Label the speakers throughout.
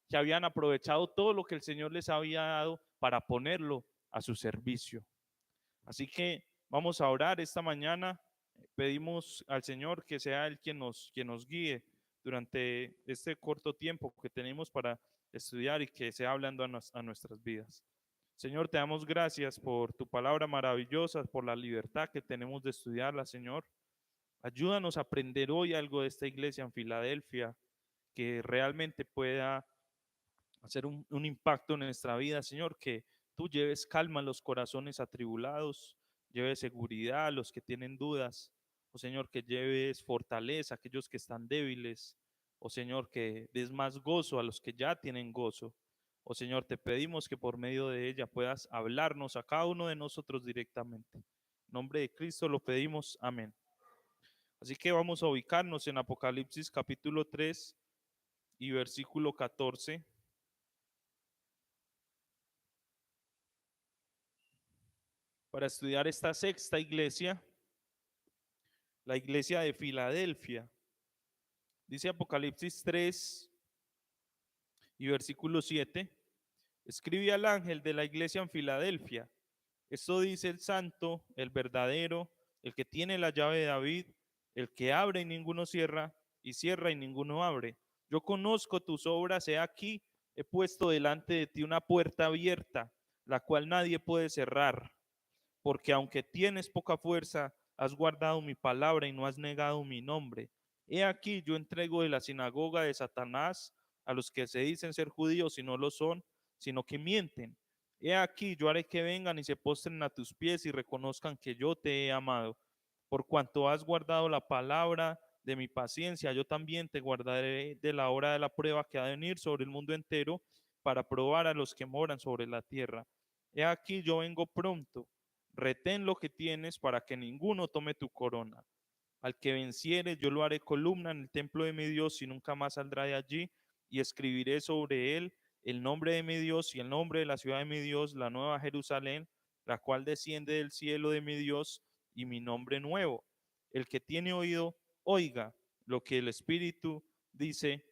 Speaker 1: que habían aprovechado todo lo que el Señor les había dado para ponerlo a su servicio. Así que vamos a orar esta mañana. Pedimos al Señor que sea Él quien nos guíe durante este corto tiempo que tenemos para estudiar y que sea hablando a nuestras vidas. Señor, te damos gracias por tu palabra maravillosa, por la libertad que tenemos de estudiarla, Señor. Ayúdanos a aprender hoy algo de esta iglesia en Filadelfia que realmente pueda hacer un impacto en nuestra vida, Señor, que tú lleves calma a los corazones atribulados, lleves seguridad a los que tienen dudas, oh Señor, que lleves fortaleza a aquellos que están débiles, oh Señor, que des más gozo a los que ya tienen gozo. Oh Señor, te pedimos que por medio de ella puedas hablarnos a cada uno de nosotros directamente. En nombre de Cristo lo pedimos, amén. Así que vamos a ubicarnos en Apocalipsis capítulo 3 y versículo 14. Para estudiar esta sexta iglesia, la iglesia de Filadelfia. Dice Apocalipsis 3 y versículo 7. Escribe al ángel de la iglesia en Filadelfia. Esto dice el santo, el verdadero, el que tiene la llave de David, el que abre y ninguno cierra, y cierra y ninguno abre. Yo conozco tus obras, he aquí, he puesto delante de ti una puerta abierta, la cual nadie puede cerrar, porque aunque tienes poca fuerza, has guardado mi palabra y no has negado mi nombre. He aquí, yo entrego de la sinagoga de Satanás a los que se dicen ser judíos y no lo son, sino que mienten. He aquí, yo haré que vengan y se postren a tus pies y reconozcan que yo te he amado. Por cuanto has guardado la palabra de mi paciencia, yo también te guardaré de la hora de la prueba que ha de venir sobre el mundo entero para probar a los que moran sobre la tierra. He aquí, yo vengo pronto. Retén lo que tienes para que ninguno tome tu corona. Al que venciere, yo lo haré columna en el templo de mi Dios y nunca más saldrá de allí, y escribiré sobre él el nombre de mi Dios y el nombre de la ciudad de mi Dios, la nueva Jerusalén, la cual desciende del cielo de mi Dios, y mi nombre nuevo. El que tiene oído, oiga lo que el Espíritu dice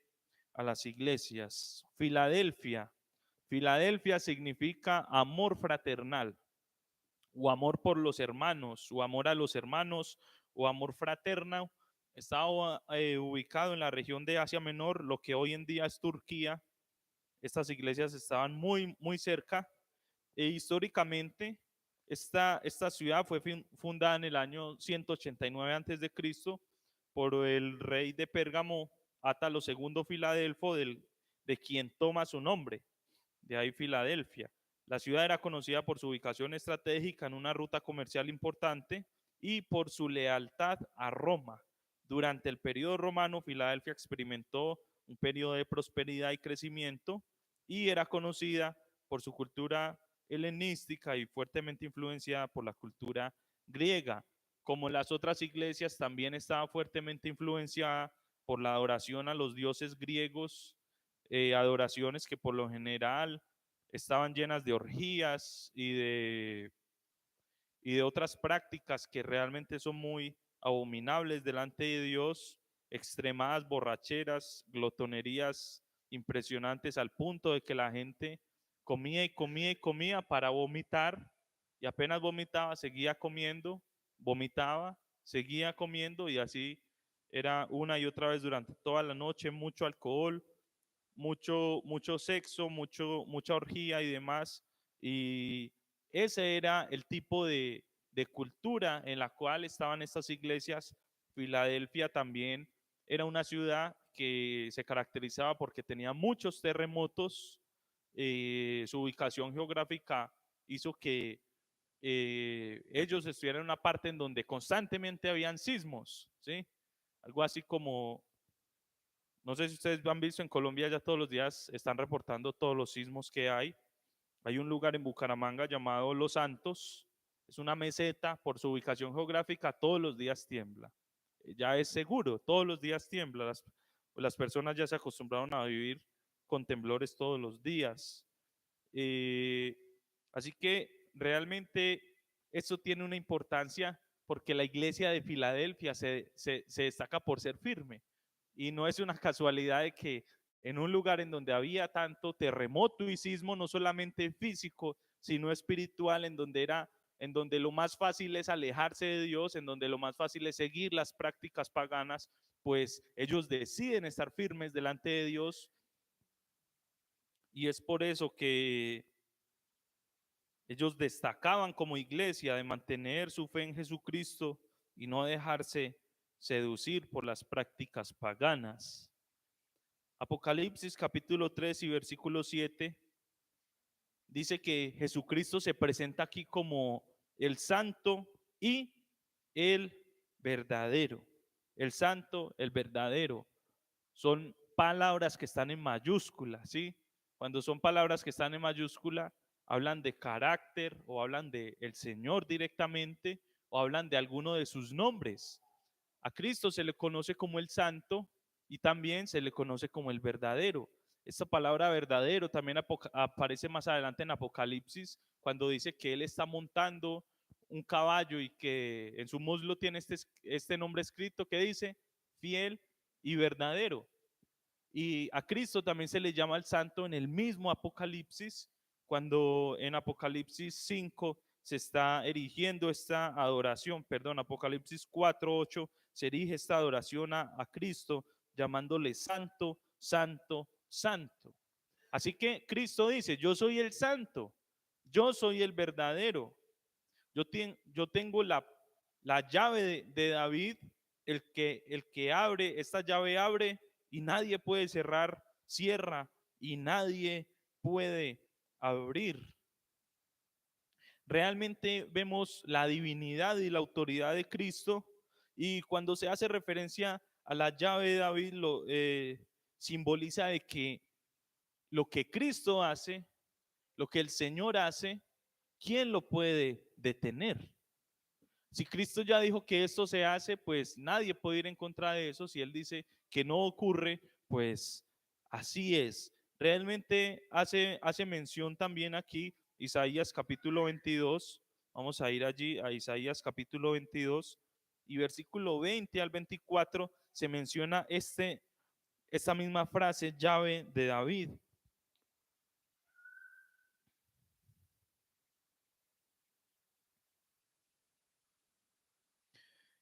Speaker 1: a las iglesias. Filadelfia. Filadelfia significa amor fraternal, o amor por los hermanos, o amor a los hermanos, o amor fraterno. Estaba ubicado en la región de Asia Menor, lo que hoy en día es Turquía. Estas iglesias estaban muy cerca. Históricamente, esta ciudad fue fundada en el año 189 a.C. por el rey de Pérgamo, Átalo II Filadelfo, de quien toma su nombre, de ahí Filadelfia. La ciudad era conocida por su ubicación estratégica en una ruta comercial importante y por su lealtad a Roma. Durante el periodo romano, Filadelfia experimentó un periodo de prosperidad y crecimiento y era conocida por su cultura helenística y fuertemente influenciada por la cultura griega. Como las otras iglesias, también estaba fuertemente influenciada por la adoración a los dioses griegos, adoraciones que por lo general estaban llenas de orgías y de otras prácticas que realmente son muy abominables delante de Dios, extremadas borracheras, glotonerías impresionantes al punto de que la gente comía y comía y comía para vomitar, y apenas vomitaba seguía comiendo, vomitaba, seguía comiendo, y así era una y otra vez durante toda la noche. Mucho alcohol, mucho sexo, mucha orgía y demás. Y ese era el tipo de cultura en la cual estaban estas iglesias. Filadelfia también era una ciudad que se caracterizaba porque tenía muchos terremotos. Su ubicación geográfica hizo que ellos estuvieran en una parte en donde constantemente habían sismos, ¿sí? Algo así como, no sé si ustedes han visto, en Colombia ya todos los días están reportando todos los sismos que hay. Hay un lugar en Bucaramanga llamado Los Santos. Es una meseta. Por su ubicación geográfica, todos los días tiembla. Ya es seguro, todos los días tiembla. Las personas ya se acostumbraron a vivir con temblores todos los días. Eh, Así que realmente eso tiene una importancia porque la iglesia de Filadelfia se destaca por ser firme. Y no es una casualidad de que en un lugar en donde había tanto terremoto y sismo, no solamente físico, sino espiritual, en donde lo más fácil es alejarse de Dios, en donde lo más fácil es seguir las prácticas paganas, pues ellos deciden estar firmes delante de Dios, y es por eso que ellos destacaban como iglesia de mantener su fe en Jesucristo y no dejarse seducir por las prácticas paganas. Apocalipsis capítulo 3 y versículo 7 dice que Jesucristo se presenta aquí como el santo y el verdadero. El santo, el verdadero. Son palabras que están en mayúscula, ¿sí? Cuando son palabras que están en mayúscula, hablan de carácter o hablan de el Señor directamente o hablan de alguno de sus nombres. A Cristo se le conoce como el santo y también se le conoce como el verdadero. Esta palabra verdadero también aparece más adelante en Apocalipsis, cuando dice que Él está montando un caballo y que en su muslo tiene este nombre escrito que dice fiel y verdadero. Y a Cristo también se le llama el santo en el mismo Apocalipsis, cuando en Apocalipsis 5 se está erigiendo esta adoración, perdón, Apocalipsis 4:8 se erige esta adoración a Cristo, llamándole santo, santo, santo. Así que Cristo dice, yo soy el santo, yo soy el verdadero, yo tengo la llave de David, el que abre, esta llave abre y nadie puede cerrar, cierra y nadie puede abrir. Realmente vemos la divinidad y la autoridad de Cristo, y cuando se hace referencia a la llave de David, simboliza de que lo que Cristo hace, lo que el Señor hace, ¿quién lo puede detener? Si Cristo ya dijo que esto se hace, pues nadie puede ir en contra de eso. Si Él dice que no ocurre, pues así es. Realmente hace mención también aquí Isaías capítulo 22. Vamos a ir allí a Isaías capítulo 22 y versículo 20 al 24 se menciona esta misma frase, llave de David.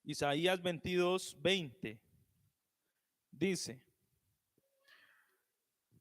Speaker 1: Isaías 22, 20 dice,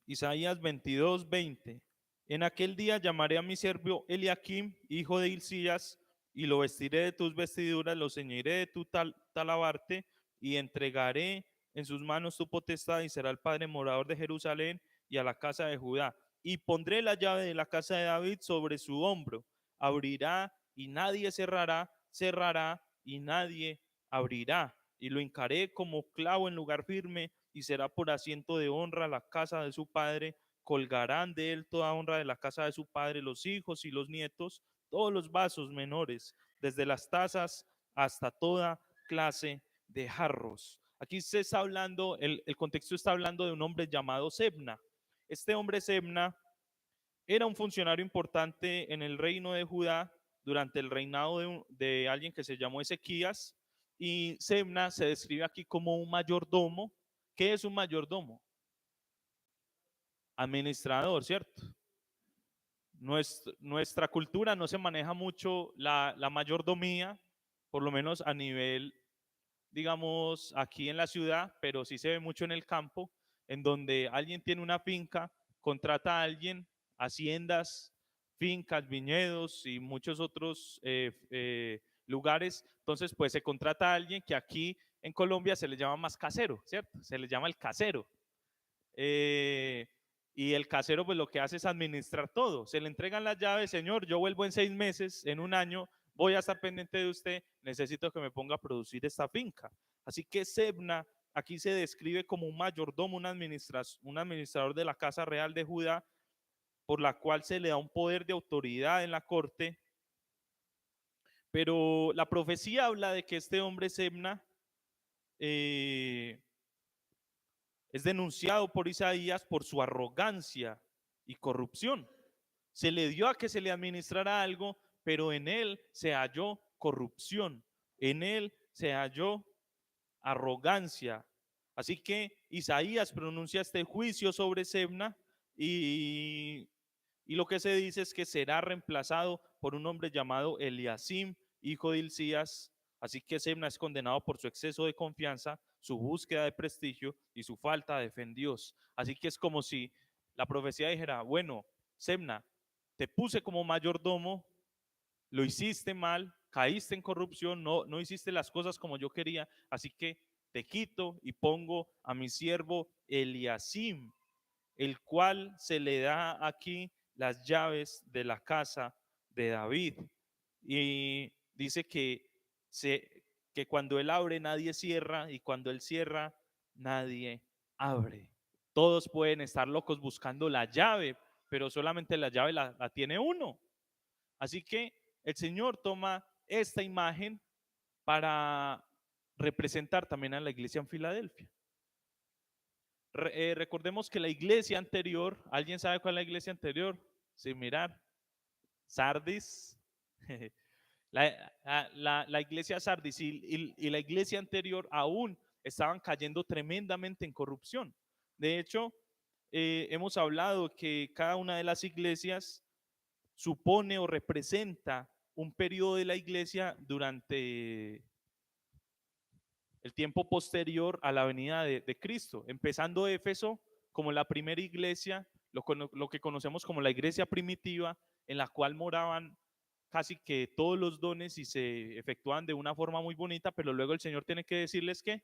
Speaker 1: Isaías 22, 20. En aquel día llamaré a mi siervo Eliakim, hijo de Hilcías, y lo vestiré de tus vestiduras, lo ceñiré de tu talabarte, y entregaré en sus manos tu potestad, y será el padre morador de Jerusalén y a la casa de Judá. Y pondré la llave de la casa de David sobre su hombro. Abrirá y nadie cerrará, cerrará y nadie abrirá. Y lo hincaré como clavo en lugar firme, y será por asiento de honra la casa de su padre. Colgarán de él toda honra de la casa de su padre, los hijos y los nietos, todos los vasos menores, desde las tazas hasta toda clase de jarros. Aquí se está hablando, el contexto está hablando de un hombre llamado Sebna. Este hombre Sebna era un funcionario importante en el reino de Judá durante el reinado de alguien que se llamó Ezequías, y Sebna se describe aquí como un mayordomo. ¿Qué es un mayordomo? Administrador, ¿cierto? Nuestra cultura no se maneja mucho la mayordomía, por lo menos a nivel, digamos, aquí en la ciudad, pero sí se ve mucho en el campo, en donde alguien tiene una finca, contrata a alguien, haciendas, fincas, viñedos y muchos otros lugares. Entonces, pues se contrata a alguien que aquí en Colombia se le llama más casero, ¿cierto? Se le llama el casero. Eh, y el casero pues lo que hace es administrar todo. Se le entregan las llaves, señor, yo vuelvo en 6 meses, en un año, voy a estar pendiente de usted, necesito que me ponga a producir esta finca. Así que Sebna aquí se describe como un mayordomo, un administrador de la casa real de Judá, por la cual se le da un poder de autoridad en la corte. Pero la profecía habla de que este hombre Sebna es denunciado por Isaías por su arrogancia y corrupción. Se le dio a que se le administrara algo, pero en él se halló corrupción, en él se halló arrogancia. Así que Isaías pronuncia este juicio sobre Sebna y, y lo que se dice es que será reemplazado por un hombre llamado Eliasim, hijo de Hilcías. Así que Sebna es condenado por su exceso de confianza, su búsqueda de prestigio y su falta de fe en Dios. Así que es como si la profecía dijera, bueno, Sebna, te puse como mayordomo, lo hiciste mal, caíste en corrupción, no hiciste las cosas como yo quería, así que te quito y pongo a mi siervo Eliasim, el cual se le da aquí las llaves de la casa de David. Y dice que cuando él abre nadie cierra y cuando él cierra nadie abre. Todos pueden estar locos buscando la llave, pero solamente la llave la tiene uno. Así que el Señor toma esta imagen para representar también a la iglesia en Filadelfia. Recordemos que la iglesia anterior, ¿alguien sabe cuál es la iglesia anterior? Sin mirar, Sardis. La iglesia Sardis y la iglesia anterior aún estaban cayendo tremendamente en corrupción. De hecho, hemos hablado que cada una de las iglesias supone o representa un periodo de la iglesia durante el tiempo posterior a la venida de Cristo, empezando Éfeso como la primera iglesia, lo que conocemos como la iglesia primitiva, en la cual moraban casi que todos los dones y se efectuaban de una forma muy bonita, pero luego el Señor tiene que decirles que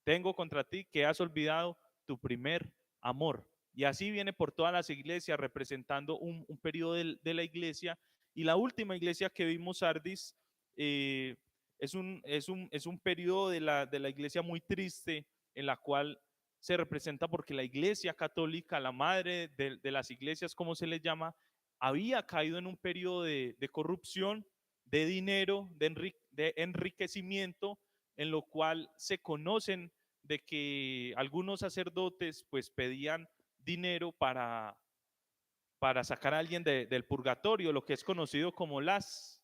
Speaker 1: tengo contra ti que has olvidado tu primer amor. Y así viene por todas las iglesias representando un periodo de la iglesia. Y la última iglesia que vimos, Sardis, es un periodo de la iglesia muy triste en la cual se representa porque la iglesia católica, la madre de las iglesias, como se le llama, había caído en un periodo de corrupción, de dinero, de enriquecimiento, en lo cual se conocen de que algunos sacerdotes pues pedían dinero para sacar a alguien del purgatorio, lo que es conocido como las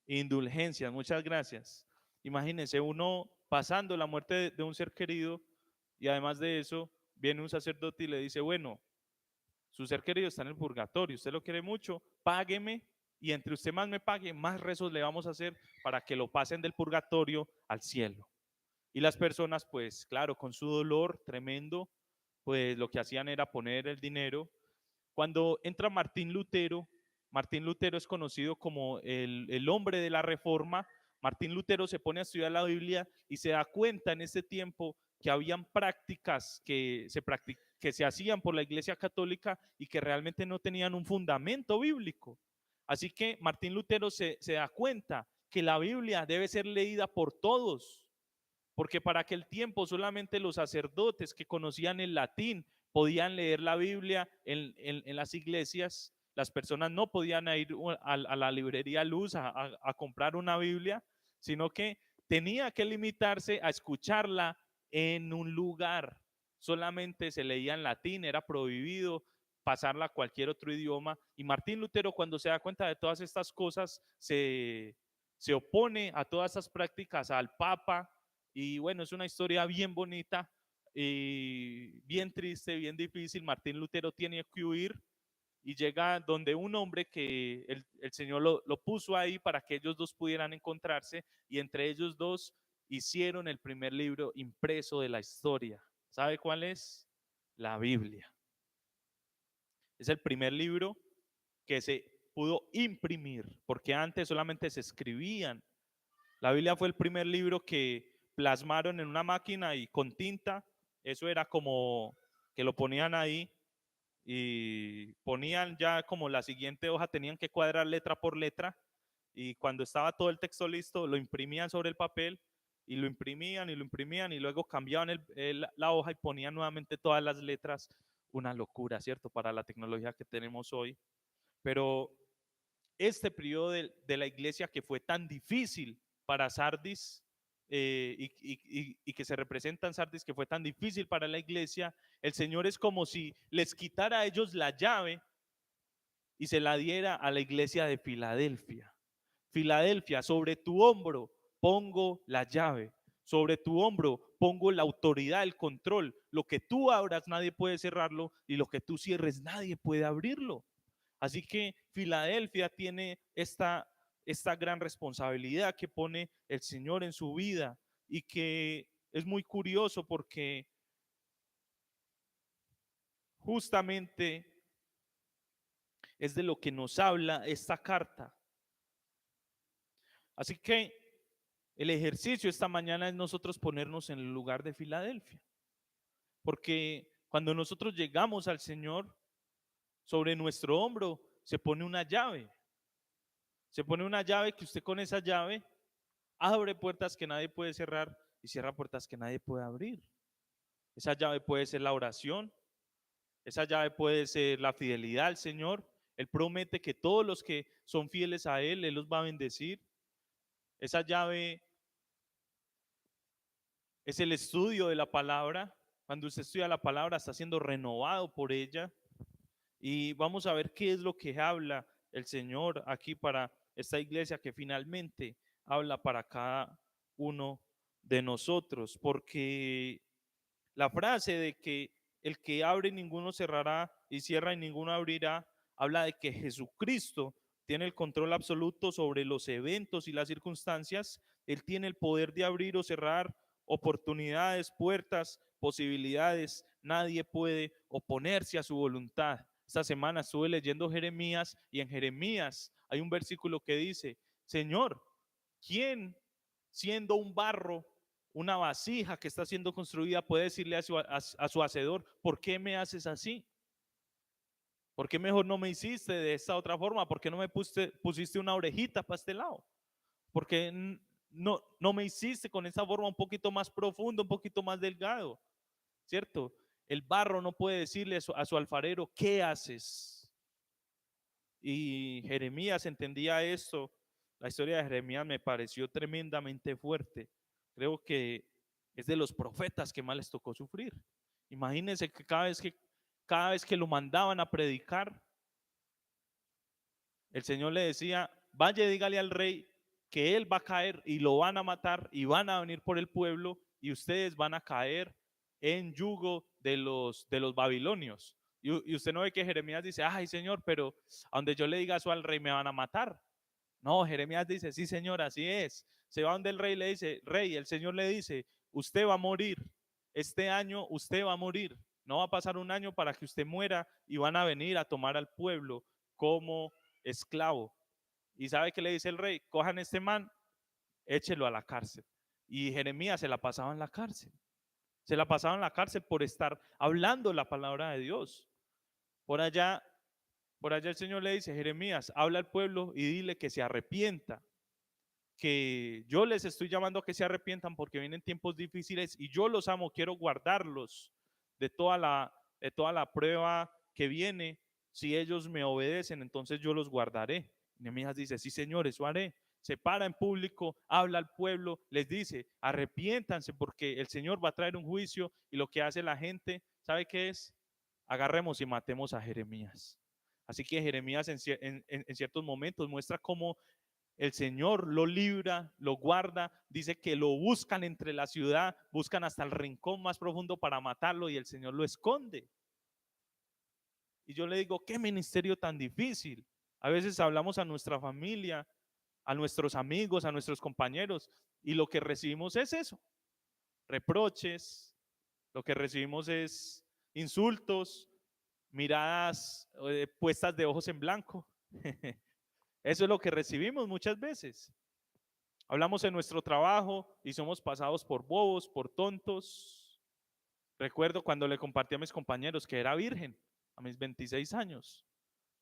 Speaker 1: indulgencias. Muchas gracias. Imagínense uno pasando la muerte de un ser querido y además de eso viene un sacerdote y le dice, bueno, su ser querido está en el purgatorio, usted lo quiere mucho, págueme y entre usted más me pague, más rezos le vamos a hacer para que lo pasen del purgatorio al cielo. Y las personas, pues claro, con su dolor tremendo, pues lo que hacían era poner el dinero. Cuando entra Martín Lutero es conocido como el hombre de la Reforma. Martín Lutero se pone a estudiar la Biblia y se da cuenta en ese tiempo que habían prácticas que se hacían por la Iglesia Católica y que realmente no tenían un fundamento bíblico. Así que Martín Lutero se da cuenta que la Biblia debe ser leída por todos, porque para aquel tiempo solamente los sacerdotes que conocían el latín podían leer la Biblia en las iglesias. Las personas no podían ir a la librería Luz a comprar una Biblia, sino que tenía que limitarse a escucharla en un lugar. Solamente se leía en latín, era prohibido pasarla a cualquier otro idioma. Y Martín Lutero, cuando se da cuenta de todas estas cosas, se opone a todas estas prácticas al Papa. Y bueno, es una historia bien bonita, bien triste, bien difícil. Martín Lutero tiene que huir y llega donde un hombre que el Señor lo puso ahí para que ellos dos pudieran encontrarse y entre ellos dos hicieron el primer libro impreso de la historia. ¿Sabe cuál es? La Biblia. Es el primer libro que se pudo imprimir, porque antes solamente se escribían. La Biblia fue el primer libro que plasmaron en una máquina y con tinta, eso era como que lo ponían ahí y ponían ya como la siguiente hoja, tenían que cuadrar letra por letra y cuando estaba todo el texto listo, lo imprimían sobre el papel y lo imprimían y lo imprimían y luego cambiaban la hoja y ponían nuevamente todas las letras. Una locura, ¿cierto? Para la tecnología que tenemos hoy. Pero este periodo de la iglesia que fue tan difícil para Sardis y que se representa en Sardis, que fue tan difícil para la iglesia, el Señor es como si les quitara a ellos la llave y se la diera a la iglesia de Filadelfia. Filadelfia, sobre tu hombro pongo la llave, Sobre tu hombro pongo la autoridad, el control. Lo que tú abras, nadie puede cerrarlo, y lo que tú cierres, nadie puede abrirlo. Así que Filadelfia tiene esta gran responsabilidad que pone el Señor en su vida, y que es muy curioso porque justamente es de lo que nos habla esta carta. Así que el ejercicio esta mañana es nosotros ponernos en el lugar de Filadelfia, porque cuando nosotros llegamos al Señor, sobre nuestro hombro se pone una llave. Se pone una llave que usted, con esa llave, abre puertas que nadie puede cerrar y cierra puertas que nadie puede abrir. Esa llave puede ser la oración, esa llave puede ser la fidelidad al Señor. Él promete que todos los que son fieles a Él los va a bendecir. Esa llave es el estudio de la palabra. Cuando usted estudia la palabra, está siendo renovado por ella. Y vamos a ver qué es lo que habla el Señor aquí para esta iglesia, que finalmente habla para cada uno de nosotros. Porque la frase de que el que abre ninguno cerrará, y cierra y ninguno abrirá, habla de que Jesucristo tiene el control absoluto sobre los eventos y las circunstancias. Él tiene el poder de abrir o cerrar oportunidades, puertas, posibilidades. Nadie puede oponerse a su voluntad. Esta semana estuve leyendo Jeremías, y en Jeremías hay un versículo que dice: Señor, ¿quién, siendo un barro, una vasija que está siendo construida, puede decirle a su hacedor: ¿por qué me haces así? ¿Por qué mejor no me hiciste de esta otra forma? ¿Por qué no me pusiste una orejita para este lado? ¿Por qué no me hiciste con esa forma un poquito más profunda, un poquito más delgado? ¿Cierto? El barro no puede decirle a su alfarero: ¿qué haces? Y Jeremías entendía esto. La historia de Jeremías me pareció tremendamente fuerte. Creo que es de los profetas que más les tocó sufrir. Imagínense que cada vez que lo mandaban a predicar, el Señor le decía: vaya, dígale al rey que él va a caer y lo van a matar, y van a venir por el pueblo, y ustedes van a caer en yugo de los babilonios. Y usted no ve que Jeremías dice: ay, Señor, pero a donde yo le diga eso al rey me van a matar. No, Jeremías dice: sí, Señor, así es. Se va donde el rey, le dice: rey, el Señor le dice: usted va a morir. Este año usted va a morir. No va a pasar un año para que usted muera, y van a venir a tomar al pueblo como esclavo. ¿Y sabe qué le dice el rey? Cojan este man, échelo a la cárcel. Y Jeremías se la pasaba en la cárcel. Se la pasaba en la cárcel por estar hablando la palabra de Dios. Por allá, por allá el Señor le dice: Jeremías, habla al pueblo y dile que se arrepienta, que yo les estoy llamando a que se arrepientan porque vienen tiempos difíciles y yo los amo, quiero guardarlos de toda la prueba que viene. Si ellos me obedecen, entonces yo los guardaré. Nehemías dice: sí, Señor, eso haré. Se para en público, habla al pueblo, les dice: arrepiéntanse porque el Señor va a traer un juicio. Y lo que hace la gente, ¿sabe qué es? Agarremos y matemos a Jeremías. Así que Jeremías en ciertos momentos muestra cómo el Señor lo libra, lo guarda. Dice que lo buscan entre la ciudad, buscan hasta el rincón más profundo para matarlo, y el Señor lo esconde. Y yo le digo: qué ministerio tan difícil. A veces hablamos a nuestra familia, a nuestros amigos, a nuestros compañeros, y lo que recibimos es eso: reproches. Lo que recibimos es insultos, miradas puestas de ojos en blanco. Eso es lo que recibimos muchas veces. Hablamos en nuestro trabajo y somos pasados por bobos, por tontos. Recuerdo cuando le compartí a mis compañeros que era virgen a mis 26 años,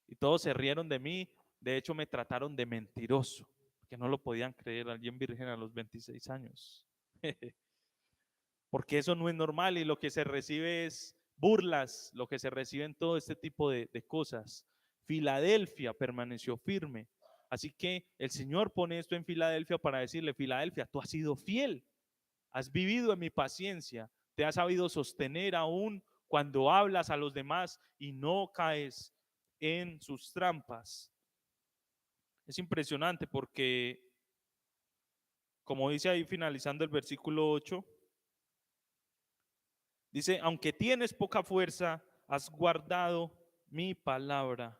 Speaker 1: y todos se rieron de mí. De hecho, me trataron de mentiroso, que no lo podían creer, alguien virgen a los 26 años. Porque eso no es normal, y lo que se recibe es burlas, lo que se recibe en todo este tipo de cosas. Filadelfia permaneció firme. Así que el Señor pone esto en Filadelfia para decirle: Filadelfia, tú has sido fiel, has vivido en mi paciencia, te has sabido sostener aún cuando hablas a los demás y no caes en sus trampas. Es impresionante porque como dice ahí finalizando el versículo 8, dice, aunque tienes poca fuerza, has guardado mi palabra.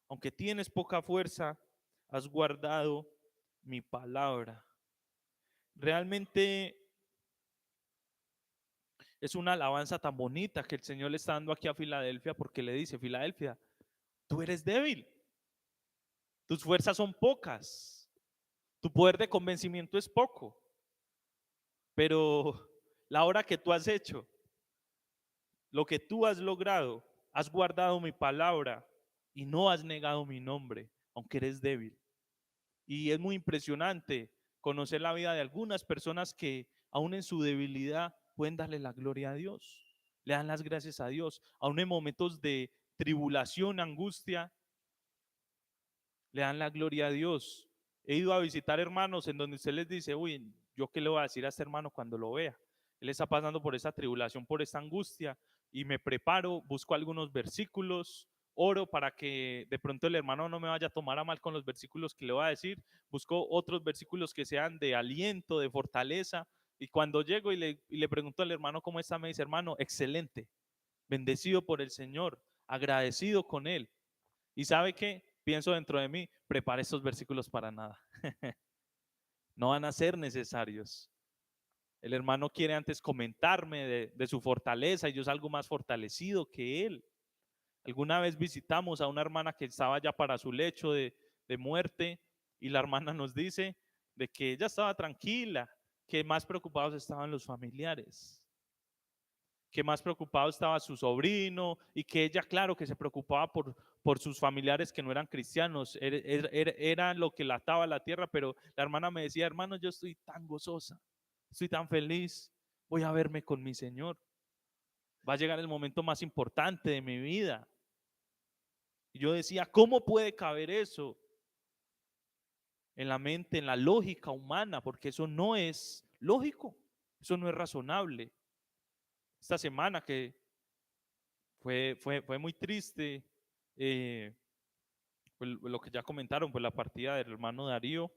Speaker 1: Aunque tienes poca fuerza, has guardado mi palabra. Realmente es una alabanza tan bonita que el Señor le está dando aquí a Filadelfia, porque le dice, Filadelfia, tú eres débil, tus fuerzas son pocas, tu poder de convencimiento es poco, pero la obra que tú has hecho, lo que tú has logrado, has guardado mi palabra y no has negado mi nombre, aunque eres débil. Y es muy impresionante conocer la vida de algunas personas que aún en su debilidad pueden darle la gloria a Dios, le dan las gracias a Dios, aún en momentos de tribulación, angustia, le dan la gloria a Dios. He ido a visitar hermanos en donde usted les dice, uy, ¿yo qué le voy a decir a este hermano cuando lo vea? Él está pasando por esa tribulación, por esta angustia, y me preparo, busco algunos versículos, oro para que de pronto el hermano no me vaya a tomar a mal con los versículos que le voy a decir, busco otros versículos que sean de aliento, de fortaleza, y cuando llego y le pregunto al hermano cómo está, me dice, hermano, excelente, bendecido por el Señor, agradecido con Él. ¿Y sabe qué? Pienso dentro de mí, prepare estos versículos para nada. No van a ser necesarios. El hermano quiere antes comentarme de su fortaleza y yo salgo más fortalecido que él. Alguna vez visitamos a una hermana que estaba ya para su lecho de muerte y la hermana nos dice de que ella estaba tranquila, que más preocupados estaban los familiares, que más preocupado estaba su sobrino y que ella, claro, que se preocupaba por sus familiares que no eran cristianos, era lo que la ataba a la tierra, pero la hermana me decía, hermano, yo estoy tan gozosa, estoy tan feliz, voy a verme con mi Señor, va a llegar el momento más importante de mi vida. Y yo decía, ¿cómo puede caber eso en la mente, en la lógica humana? Porque eso no es lógico, eso no es razonable. Esta semana que fue muy triste, pues, lo que ya comentaron, pues la partida del hermano Darío.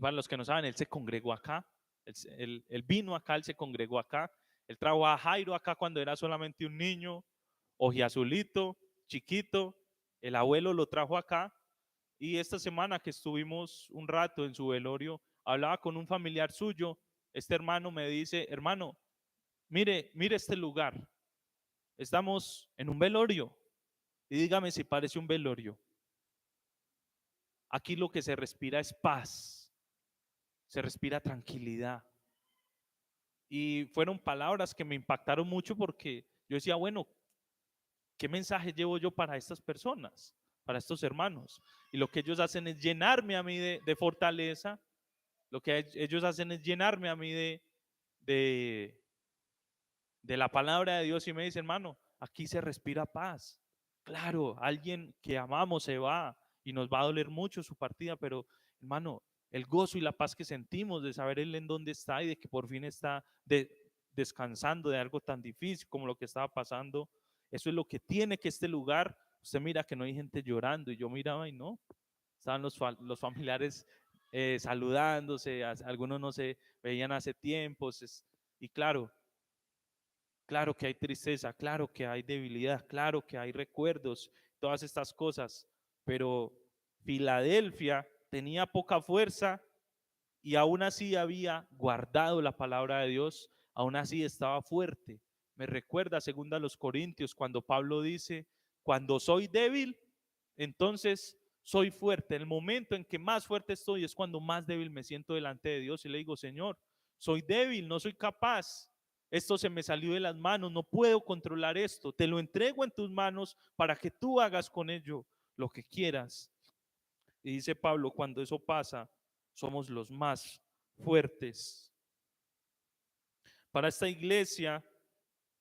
Speaker 1: Para los que no saben, él se congregó acá, él vino acá, él se congregó acá, él trajo a Jairo acá cuando era solamente un niño, ojiazulito, chiquito, el abuelo lo trajo acá y esta semana que estuvimos un rato en su velorio, hablaba con un familiar suyo, este hermano me dice, hermano, mire este lugar, estamos en un velorio y dígame si parece un velorio. Aquí lo que se respira es paz, se respira tranquilidad. Y fueron palabras que me impactaron mucho porque yo decía, bueno, ¿qué mensaje llevo yo para estas personas, para estos hermanos? Y lo que ellos hacen es llenarme a mí de fortaleza, lo que ellos hacen es llenarme a mí de, de la palabra de Dios y me dice, hermano, aquí se respira paz. Claro, alguien que amamos se va y nos va a doler mucho su partida, pero hermano, el gozo y la paz que sentimos de saber él en dónde está y de que por fin está descansando de algo tan difícil como lo que estaba pasando, eso es lo que tiene que este lugar. Usted mira que no hay gente llorando y yo miraba y no, estaban los familiares saludándose, algunos no se veían hace tiempos, y claro, claro que hay tristeza, claro que hay debilidad, claro que hay recuerdos, todas estas cosas, pero Filadelfia tenía poca fuerza y aún así había guardado la palabra de Dios, aún así estaba fuerte. Me recuerda segunda a los Corintios cuando Pablo dice, cuando soy débil, entonces soy fuerte. El momento en que más fuerte estoy es cuando más débil me siento delante de Dios y le digo, Señor, soy débil, no soy capaz. Esto se me salió de las manos, no puedo controlar esto. Te lo entrego en tus manos para que tú hagas con ello lo que quieras. Y dice Pablo, cuando eso pasa, somos los más fuertes. Para esta iglesia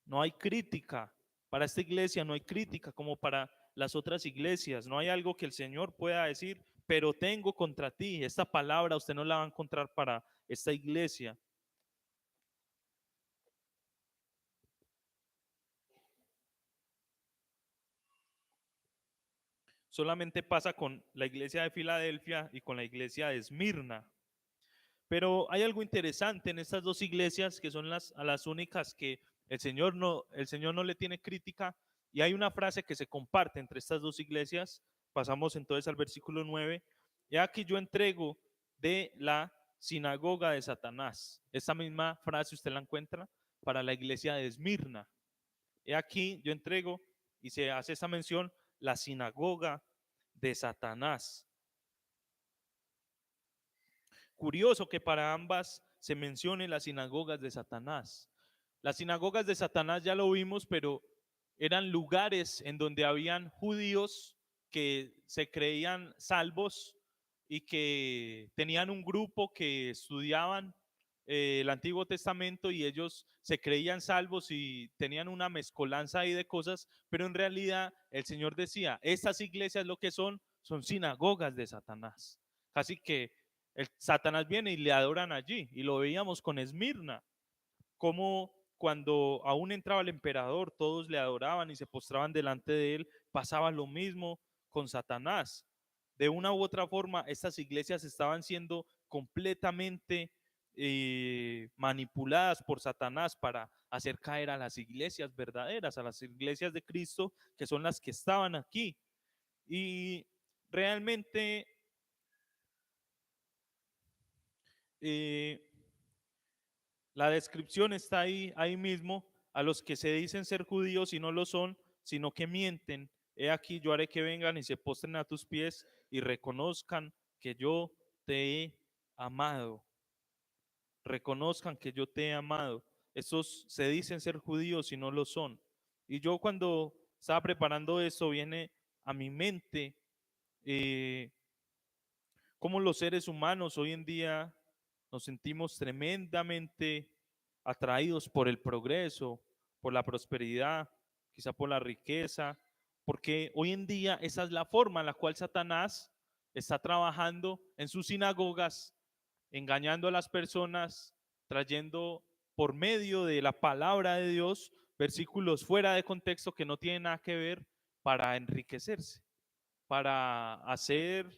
Speaker 1: no hay crítica. Para esta iglesia no hay crítica como para las otras iglesias. No hay algo que el Señor pueda decir, pero tengo contra ti. Esta palabra usted no la va a encontrar para esta iglesia. Solamente pasa con la iglesia de Filadelfia y con la iglesia de Esmirna. Pero hay algo interesante en estas dos iglesias que son a las únicas que el Señor no le tiene crítica, y hay una frase que se comparte entre estas dos iglesias. Pasamos entonces al versículo 9. Y aquí yo entrego de la sinagoga de Satanás. Esta misma frase usted la encuentra para la iglesia de Esmirna. Y aquí yo entrego, y se hace esta mención, la sinagoga de Satanás. Curioso que para ambas se mencione las sinagogas de Satanás. Las sinagogas de Satanás ya lo vimos, pero eran lugares en donde habían judíos que se creían salvos y que tenían un grupo que estudiaban el Antiguo Testamento, y ellos se creían salvos y tenían una mezcolanza ahí de cosas, pero en realidad el Señor decía, estas iglesias lo que son sinagogas de Satanás. Casi que Satanás viene y le adoran allí, y lo veíamos con Esmirna, como cuando aún entraba el emperador, todos le adoraban y se postraban delante de él. Pasaba lo mismo con Satanás. De una u otra forma, estas iglesias estaban siendo completamente manipuladas por Satanás para hacer caer a las iglesias verdaderas, a las iglesias de Cristo, que son las que estaban aquí. Y realmente eh, la descripción está ahí mismo: a los que se dicen ser judíos y no lo son, sino que mienten. He aquí, yo haré que vengan y se postren a tus pies y reconozcan que yo te he amado. Reconozcan que yo te he amado. Estos se dicen ser judíos y no lo son. Y yo, cuando estaba preparando esto, viene a mi mente eh, cómo los seres humanos hoy en día nos sentimos tremendamente atraídos por el progreso, por la prosperidad, quizá por la riqueza, porque hoy en día esa es la forma en la cual Satanás está trabajando en sus sinagogas, engañando a las personas, trayendo por medio de la palabra de Dios versículos fuera de contexto que no tienen nada que ver, para enriquecerse, para hacer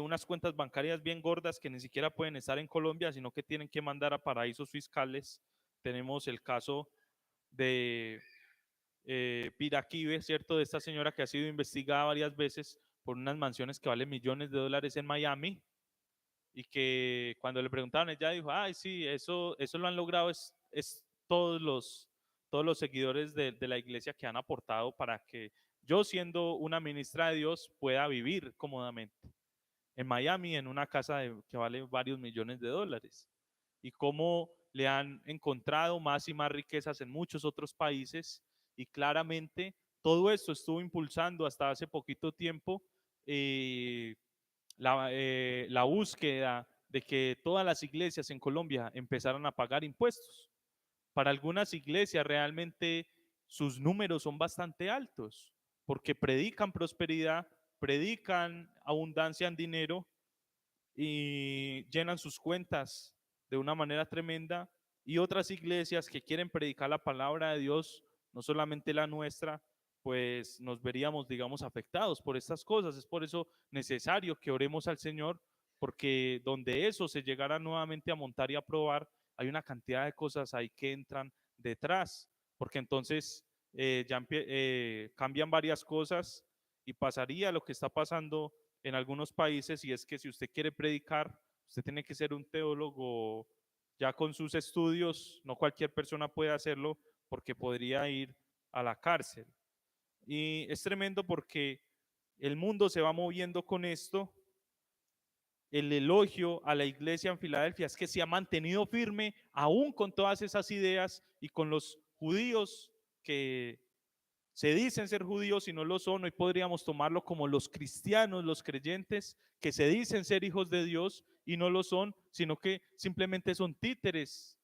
Speaker 1: unas cuentas bancarias bien gordas que ni siquiera pueden estar en Colombia, sino que tienen que mandar a paraísos fiscales. Tenemos el caso de Piraquive, ¿cierto? De esta señora que ha sido investigada varias veces por unas mansiones que valen millones de dólares en Miami, y que cuando le preguntaron, ella dijo, ay, sí, eso lo han logrado, es todos los seguidores de la iglesia que han aportado para que yo, siendo una ministra de Dios, pueda vivir cómodamente en Miami, en una casa que vale varios millones de dólares. Y cómo le han encontrado más y más riquezas en muchos otros países. Y claramente todo esto estuvo impulsando hasta hace poquito tiempo la búsqueda de que todas las iglesias en Colombia empezaran a pagar impuestos. Para algunas iglesias realmente sus números son bastante altos, porque predican prosperidad, predican abundancia en dinero y llenan sus cuentas de una manera tremenda. Y otras iglesias que quieren predicar la palabra de Dios, no solamente la nuestra, pues nos veríamos, digamos, afectados por estas cosas. Es por eso necesario que oremos al Señor, porque donde eso se llegara nuevamente a montar y a probar, hay una cantidad de cosas ahí que entran detrás, porque entonces cambian varias cosas, y pasaría lo que está pasando en algunos países, y es que si usted quiere predicar, usted tiene que ser un teólogo ya con sus estudios. No cualquier persona puede hacerlo, porque podría ir a la cárcel. Y es tremendo porque el mundo se va moviendo con esto. El elogio a la iglesia en Filadelfia es que se ha mantenido firme aún con todas esas ideas, y con los judíos que se dicen ser judíos y no lo son. Hoy podríamos tomarlo como los cristianos, los creyentes que se dicen ser hijos de Dios y no lo son, sino que simplemente son títeres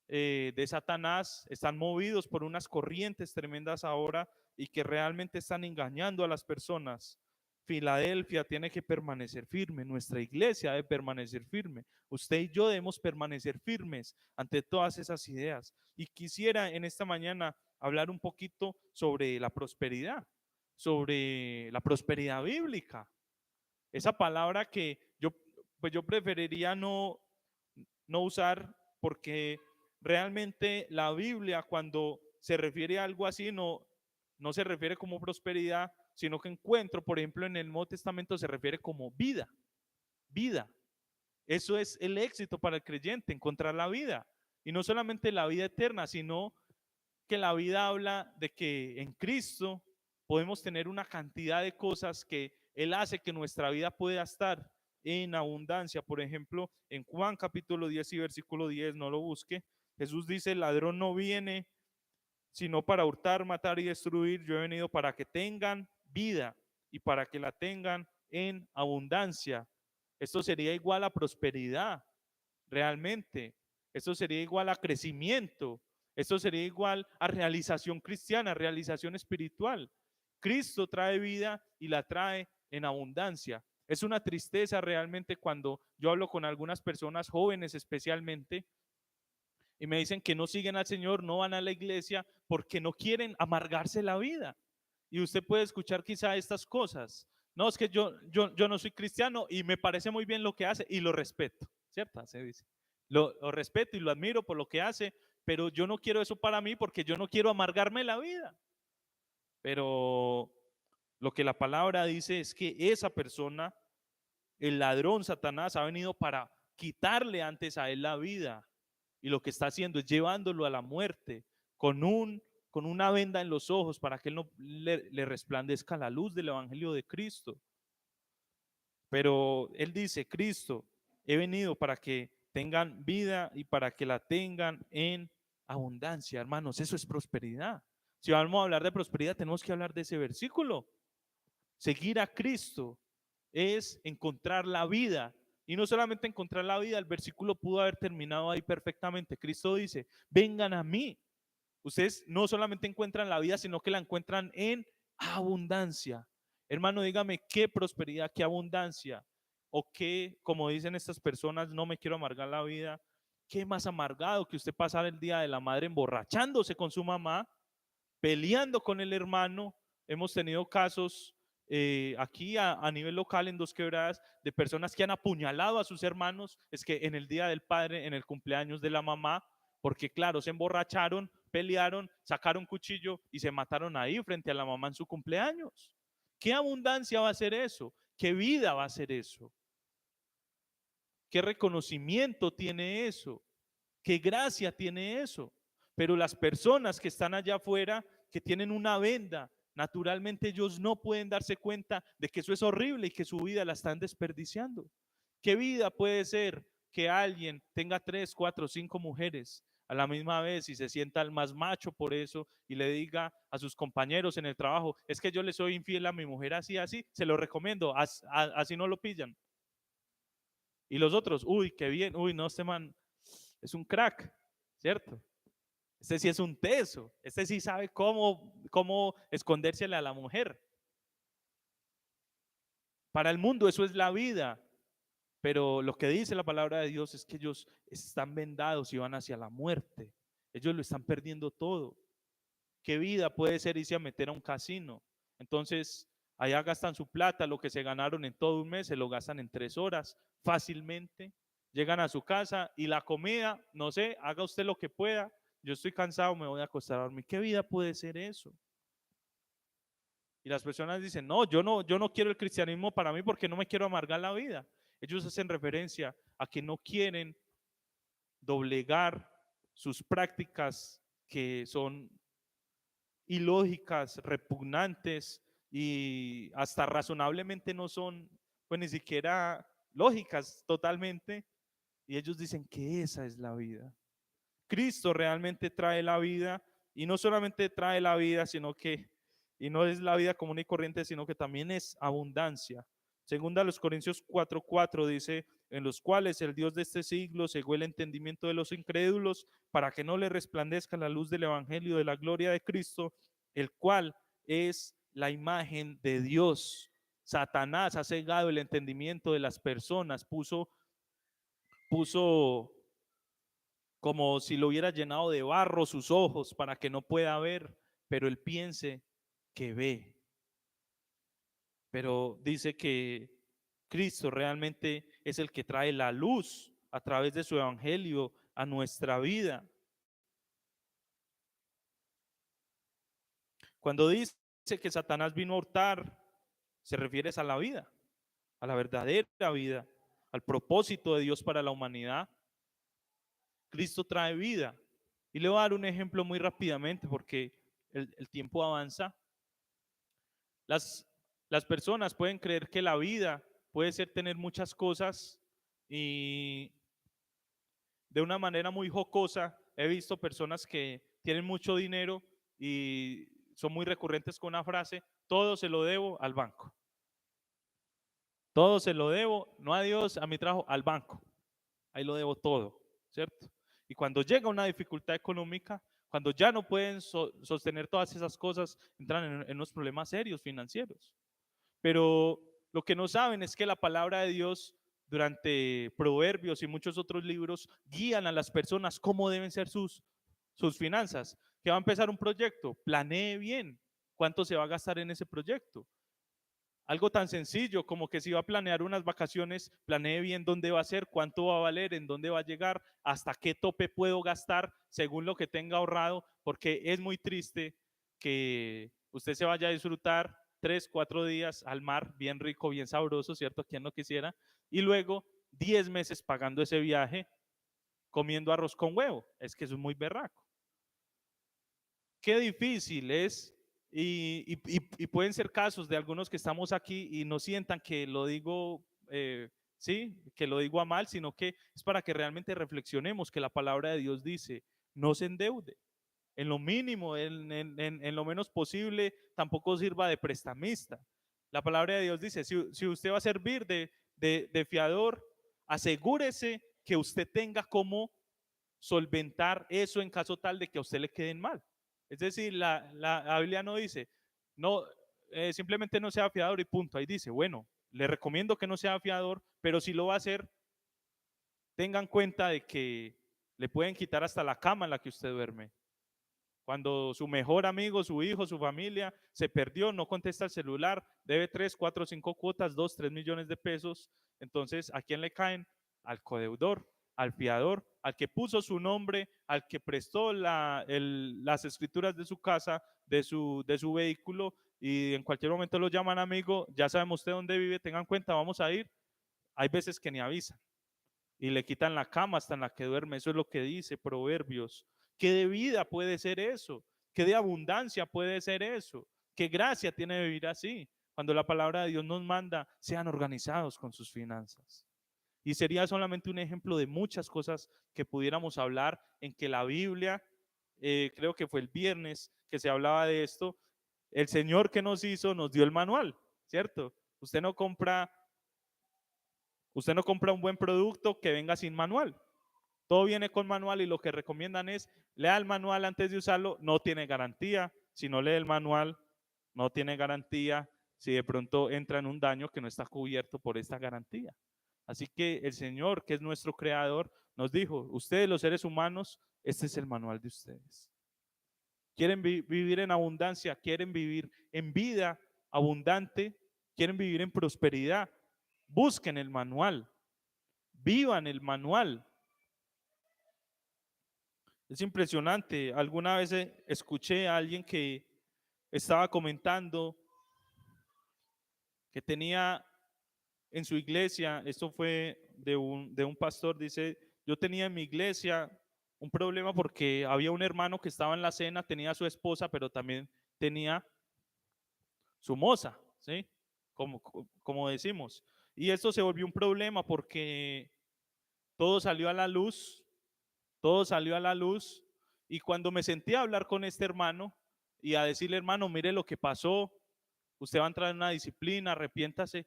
Speaker 1: de Satanás, están movidos por unas corrientes tremendas ahora, y que realmente están engañando a las personas. Filadelfia tiene que permanecer firme, nuestra iglesia debe permanecer firme, usted y yo debemos permanecer firmes ante todas esas ideas. Y quisiera en esta mañana hablar un poquito sobre la prosperidad bíblica. Esa palabra que yo, pues yo preferiría no usar, porque realmente la Biblia cuando se refiere a algo así no se refiere como prosperidad, sino que encuentro, por ejemplo, en el Nuevo Testamento se refiere como vida, vida. Eso es el éxito para el creyente, encontrar la vida. Y no solamente la vida eterna, sino que la vida habla de que en Cristo podemos tener una cantidad de cosas que Él hace que nuestra vida pueda estar en abundancia. Por ejemplo, en Juan capítulo 10 y versículo 10, no lo busque, Jesús dice, el ladrón no viene sino para hurtar, matar y destruir. Yo he venido para que tengan vida y para que la tengan en abundancia. Esto sería igual a prosperidad, realmente. Esto sería igual a crecimiento. Esto sería igual a realización cristiana, realización espiritual. Cristo trae vida y la trae en abundancia. Es una tristeza realmente cuando yo hablo con algunas personas jóvenes especialmente y me dicen que no siguen al Señor, no van a la iglesia porque no quieren amargarse la vida. Y usted puede escuchar quizá estas cosas. No, es que yo no soy cristiano y me parece muy bien lo que hace y lo respeto, ¿cierto? Se dice. Lo respeto y lo admiro por lo que hace, pero yo no quiero eso para mí porque yo no quiero amargarme la vida. Pero lo que la palabra dice es que esa persona, el ladrón Satanás, ha venido para quitarle antes a él la vida. Y lo que está haciendo es llevándolo a la muerte con una venda en los ojos para que él no le resplandezca la luz del evangelio de Cristo. Pero él dice, Cristo, he venido para que tengan vida y para que la tengan en abundancia, hermanos. Eso es prosperidad. Si vamos a hablar de prosperidad, tenemos que hablar de ese versículo. Seguir a Cristo es encontrar la vida. Y no solamente encontrar la vida, el versículo pudo haber terminado ahí perfectamente. Cristo dice, vengan a mí. Ustedes no solamente encuentran la vida, sino que la encuentran en abundancia. Hermano, dígame qué prosperidad, qué abundancia. O qué, como dicen estas personas, no me quiero amargar la vida. ¿Qué más amargado que usted pasar el día de la madre emborrachándose con su mamá, peleando con el hermano? Hemos tenido casos aquí a nivel local en Dos Quebradas de personas que han apuñalado a sus hermanos. Es que en el día del padre, en el cumpleaños de la mamá, porque claro, se emborracharon, pelearon, sacaron cuchillo y se mataron ahí frente a la mamá en su cumpleaños. ¿Qué abundancia va a ser eso? ¿Qué vida va a ser eso? ¿Qué reconocimiento tiene eso? ¿Qué gracia tiene eso? Pero las personas que están allá afuera, que tienen una venda, naturalmente ellos no pueden darse cuenta de que eso es horrible y que su vida la están desperdiciando. ¿Qué vida puede ser que alguien tenga 3, 4, 5 mujeres a la misma vez y se sienta el más macho por eso y le diga a sus compañeros en el trabajo, es que yo le soy infiel a mi mujer así, así, se lo recomiendo, así no lo pillan? Y los otros, uy, qué bien, uy, no, este man es un crack, ¿cierto? Este sí es un teso, este sí sabe cómo escondérsele a la mujer. Para el mundo eso es la vida, pero lo que dice la palabra de Dios es que ellos están vendados y van hacia la muerte. Ellos lo están perdiendo todo. ¿Qué vida puede ser irse a meter a un casino? Entonces, allá gastan su plata, lo que se ganaron en todo un mes, se lo gastan en 3 horas fácilmente. Llegan a su casa y la comida, no sé, haga usted lo que pueda. Yo estoy cansado, me voy a acostar a dormir. ¿Qué vida puede ser eso? Y las personas dicen, no, yo no quiero el cristianismo para mí porque no me quiero amargar la vida. Ellos hacen referencia a que no quieren doblegar sus prácticas que son ilógicas, repugnantes y hasta razonablemente no son, pues ni siquiera lógicas totalmente. Y ellos dicen que esa es la vida. Cristo realmente trae la vida y no solamente trae la vida, sino que, y no es la vida común y corriente, sino que también es abundancia. Segunda a los Corintios 4:4 dice, en los cuales el Dios de este siglo cegó el entendimiento de los incrédulos para que no le resplandezca la luz del evangelio de la gloria de Cristo, el cual es la imagen de Dios. Satanás ha cegado el entendimiento de las personas, puso como si lo hubiera llenado de barro sus ojos para que no pueda ver, pero él piense que ve. Pero dice que Cristo realmente es el que trae la luz a través de su evangelio a nuestra vida. Cuando dice que Satanás vino a hurtar, se refiere a la vida, a la verdadera vida, al propósito de Dios para la humanidad. Cristo trae vida. Y le voy a dar un ejemplo muy rápidamente porque el tiempo avanza. Las personas pueden creer que la vida puede ser tener muchas cosas y de una manera muy jocosa he visto personas que tienen mucho dinero y son muy recurrentes con una frase: todo se lo debo al banco. Todo se lo debo, no a Dios, a mi trabajo, al banco. Ahí lo debo todo, ¿cierto? Y cuando llega una dificultad económica, cuando ya no pueden sostener todas esas cosas, entran en unos problemas serios financieros. Pero lo que no saben es que la palabra de Dios durante Proverbios y muchos otros libros guían a las personas cómo deben ser sus finanzas. Que va a empezar un proyecto, planee bien cuánto se va a gastar en ese proyecto. Algo tan sencillo como que si va a planear unas vacaciones, planee bien dónde va a ser, cuánto va a valer, en dónde va a llegar, hasta qué tope puedo gastar según lo que tenga ahorrado, porque es muy triste que usted se vaya a disfrutar 3, 4 días al mar, bien rico, bien sabroso, ¿cierto? ¿Quién no quisiera? Y luego 10 meses pagando ese viaje, comiendo arroz con huevo. Es que eso es muy berraco. Qué difícil es, y pueden ser casos de algunos que estamos aquí y no sientan que lo digo, sí, que lo digo a mal, sino que es para que realmente reflexionemos que la palabra de Dios dice: no se endeude, en lo mínimo, en lo menos posible, tampoco sirva de prestamista. La palabra de Dios dice: si usted va a servir de fiador, asegúrese que usted tenga cómo solventar eso en caso tal de que a usted le queden mal. Es decir, la Biblia no dice, no, simplemente no sea fiador y punto. Ahí dice, bueno, le recomiendo que no sea fiador, pero si lo va a hacer, tengan cuenta de que le pueden quitar hasta la cama en la que usted duerme. Cuando su mejor amigo, su hijo, su familia se perdió, no contesta el celular, debe 3, 4, 5 cuotas, 2, 3 millones de pesos. Entonces, ¿a quién le caen? Al codeudor, al fiador, al que puso su nombre, al que prestó las escrituras de su casa, de su vehículo, y en cualquier momento lo llaman amigo, ya sabemos usted dónde vive, tengan cuenta, vamos a ir. Hay veces que ni avisan y le quitan la cama hasta en la que duerme. Eso es lo que dice Proverbios. ¿Qué de vida puede ser eso? ¿Qué de abundancia puede ser eso? ¿Qué gracia tiene vivir así? Cuando la palabra de Dios nos manda, sean organizados con sus finanzas. Y sería solamente un ejemplo de muchas cosas que pudiéramos hablar en que la Biblia, creo que fue el viernes que se hablaba de esto, el Señor que nos hizo nos dio el manual, ¿cierto? Usted no compra un buen producto que venga sin manual. Todo viene con manual y lo que recomiendan es lea el manual antes de usarlo. No tiene garantía. Si no lee el manual, no tiene garantía. Si de pronto entra en un daño que no está cubierto por esta garantía. Así que el Señor, que es nuestro creador, nos dijo: ustedes los seres humanos, este es el manual de ustedes. Quieren vivir en abundancia, quieren vivir en vida abundante, quieren vivir en prosperidad. Busquen el manual, vivan el manual. Es impresionante. Alguna vez escuché a alguien que estaba comentando que tenía en su iglesia, esto fue de un pastor, dice: yo tenía en mi iglesia un problema porque había un hermano que estaba en la cena, tenía a su esposa, pero también tenía su moza, ¿sí? Como decimos. Y esto se volvió un problema porque todo salió a la luz, todo salió a la luz. Y cuando me senté a hablar con este hermano y a decirle: hermano, mire lo que pasó, usted va a entrar en una disciplina, arrepiéntase.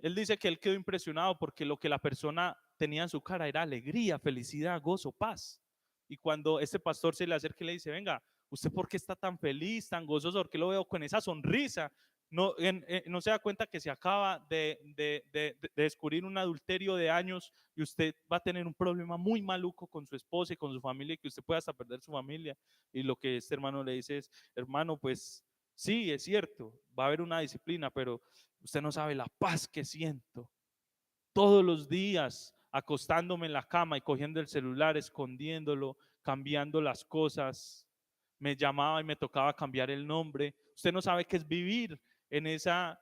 Speaker 1: Él dice que él quedó impresionado porque lo que la persona tenía en su cara era alegría, felicidad, gozo, paz. Y cuando este pastor se le acerca y le dice: venga, ¿usted por qué está tan feliz, tan gozoso? ¿Por qué lo veo con esa sonrisa? No se da cuenta que se acaba de descubrir un adulterio de años y usted va a tener un problema muy maluco con su esposa y con su familia, y que usted puede hasta perder su familia. Y lo que este hermano le dice es: hermano, pues sí, es cierto, va a haber una disciplina, pero usted no sabe la paz que siento todos los días acostándome en la cama y cogiendo el celular, escondiéndolo, cambiando las cosas. Me llamaba y me tocaba cambiar el nombre. Usted no sabe qué es vivir en esa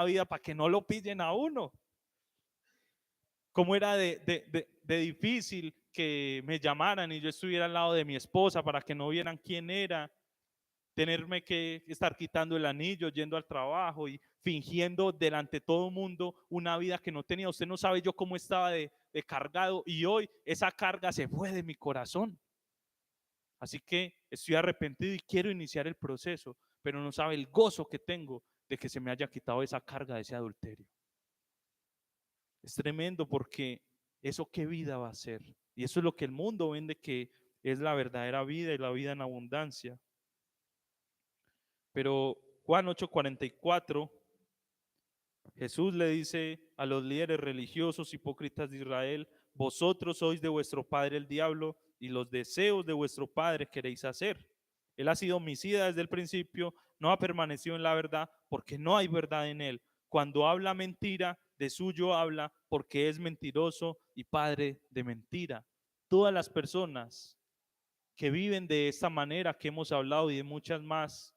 Speaker 1: vida para que no lo pillen a uno. Cómo era de difícil que me llamaran y yo estuviera al lado de mi esposa para que no vieran quién era, tenerme que estar quitando el anillo, yendo al trabajo y fingiendo delante de todo el mundo una vida que no tenía. Usted no sabe yo cómo estaba de cargado, y hoy esa carga se fue de mi corazón. Así que estoy arrepentido y quiero iniciar el proceso, pero no sabe el gozo que tengo de que se me haya quitado esa carga de ese adulterio. Es tremendo, porque eso qué vida va a ser. Y eso es lo que el mundo vende que es la verdadera vida y la vida en abundancia. Pero Juan 8:44, Jesús le dice a los líderes religiosos hipócritas de Israel: vosotros sois de vuestro padre el diablo, y los deseos de vuestro padre queréis hacer. Él ha sido homicida desde el principio, no ha permanecido en la verdad, porque no hay verdad en él. Cuando habla mentira, de suyo habla, porque es mentiroso y padre de mentira. Todas las personas que viven de esta manera que hemos hablado y de muchas más,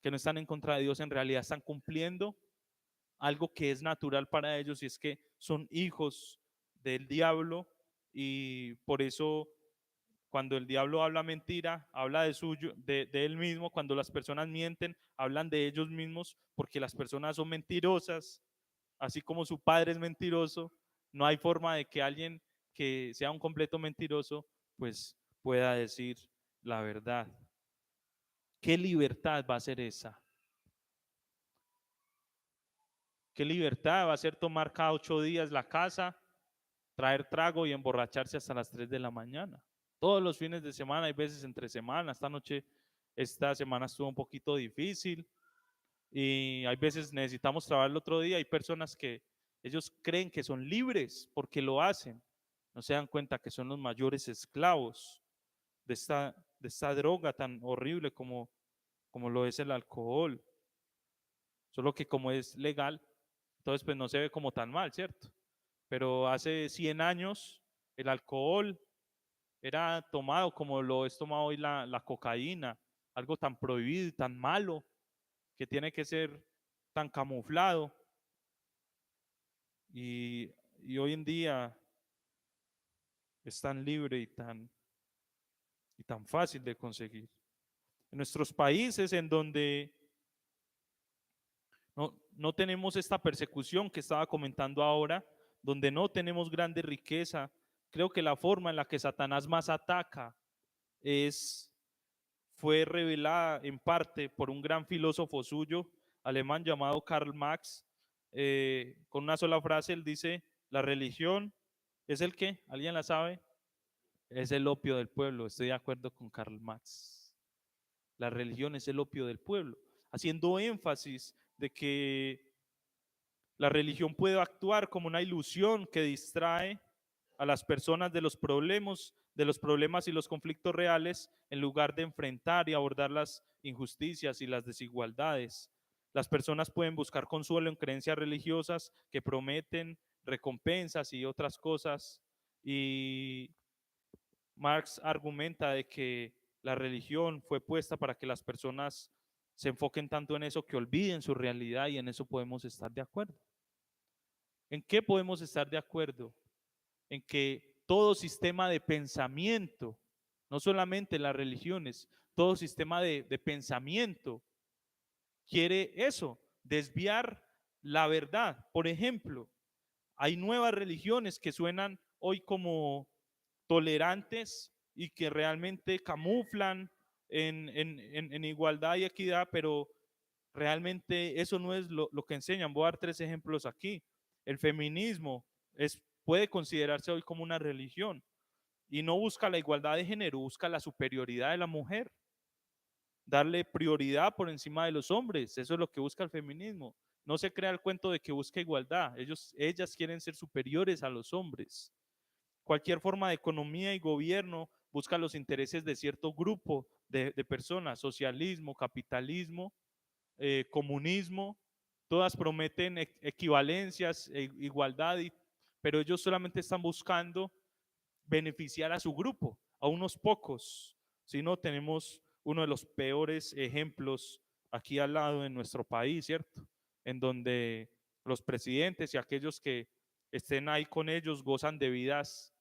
Speaker 1: que no están en contra de Dios, en realidad están cumpliendo algo que es natural para ellos, y es que son hijos del diablo. Y por eso, cuando el diablo habla mentira, habla de suyo, de él mismo. Cuando las personas mienten, hablan de ellos mismos, porque las personas son mentirosas, así como su padre es mentiroso. No hay forma de que alguien que sea un completo mentiroso pues pueda decir la verdad. ¿Qué libertad va a ser esa? ¿Qué libertad va a ser tomar cada 8 días la casa, traer trago y emborracharse hasta las 3 de la mañana? Todos los fines de semana, hay veces entre semana. Esta semana estuvo un poquito difícil y hay veces necesitamos trabajar el otro día. Hay personas que ellos creen que son libres porque lo hacen. No se dan cuenta que son los mayores esclavos de esta droga tan horrible como lo es el alcohol. Solo que como es legal, entonces pues no se ve como tan mal, ¿cierto? Pero hace 100 años el alcohol era tomado como lo es tomado hoy la cocaína, algo tan prohibido y tan malo, que tiene que ser tan camuflado. Y hoy en día es tan libre y tan fácil de conseguir. En nuestros países, en donde no tenemos esta persecución que estaba comentando ahora, donde no tenemos grande riqueza, creo que la forma en la que Satanás más ataca fue revelada en parte por un gran filósofo suyo, alemán, llamado Karl Marx. Con una sola frase él dice: la religión es el ¿qué? ¿Alguien la sabe? Es el opio del pueblo. Estoy de acuerdo con Karl Marx. La religión es el opio del pueblo, haciendo énfasis de que la religión puede actuar como una ilusión que distrae a las personas de los problemas y los conflictos reales, en lugar de enfrentar y abordar las injusticias y las desigualdades. Las personas pueden buscar consuelo en creencias religiosas que prometen recompensas y otras cosas. Y Marx argumenta de que la religión fue puesta para que las personas se enfoquen tanto en eso que olviden su realidad, y en eso podemos estar de acuerdo. ¿En qué podemos estar de acuerdo? En que todo sistema de pensamiento, no solamente las religiones, todo sistema de pensamiento quiere eso, desviar la verdad. Por ejemplo, hay nuevas religiones que suenan hoy como tolerantes y que realmente camuflan en igualdad y equidad, pero realmente eso no es lo que enseñan. Voy a dar 3 ejemplos aquí. El feminismo puede considerarse hoy como una religión, y no busca la igualdad de género, busca la superioridad de la mujer, darle prioridad por encima de los hombres. Eso es lo que busca el feminismo. No se crea el cuento de que busca igualdad. Ellas quieren ser superiores a los hombres. Cualquier forma de economía y gobierno busca los intereses de cierto grupo de personas: socialismo, capitalismo, comunismo. Todas prometen equivalencias, igualdad, pero ellos solamente están buscando beneficiar a su grupo, a unos pocos. Si no, tenemos uno de los peores ejemplos aquí al lado en nuestro país, ¿cierto? En donde los presidentes y aquellos que estén ahí con ellos gozan de vidas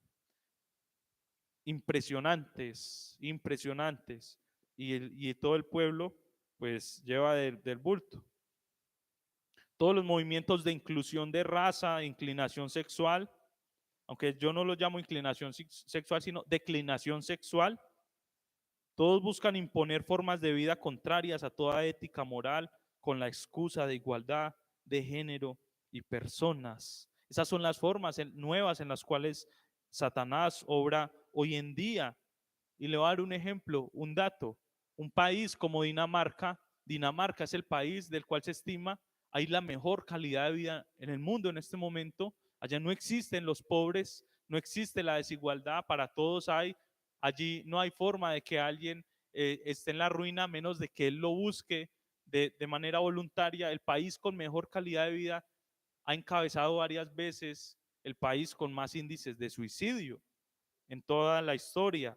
Speaker 1: impresionantes, impresionantes, y todo el pueblo pues lleva del bulto. Todos los movimientos de inclusión de raza, inclinación sexual, aunque yo no lo llamo inclinación sexual, sino declinación sexual, todos buscan imponer formas de vida contrarias a toda ética moral con la excusa de igualdad de género y personas. Esas son las formas nuevas en las cuales Satanás obra hoy en día. Y le voy a dar un ejemplo, un dato. Un país como Dinamarca, Dinamarca es el país del cual se estima hay la mejor calidad de vida en el mundo en este momento. Allá no existen los pobres, no existe la desigualdad, para todos hay. Allí no hay forma de que alguien esté en la ruina a menos de que él lo busque de manera voluntaria. El país con mejor calidad de vida ha encabezado varias veces el país con más índices de suicidio en toda la historia.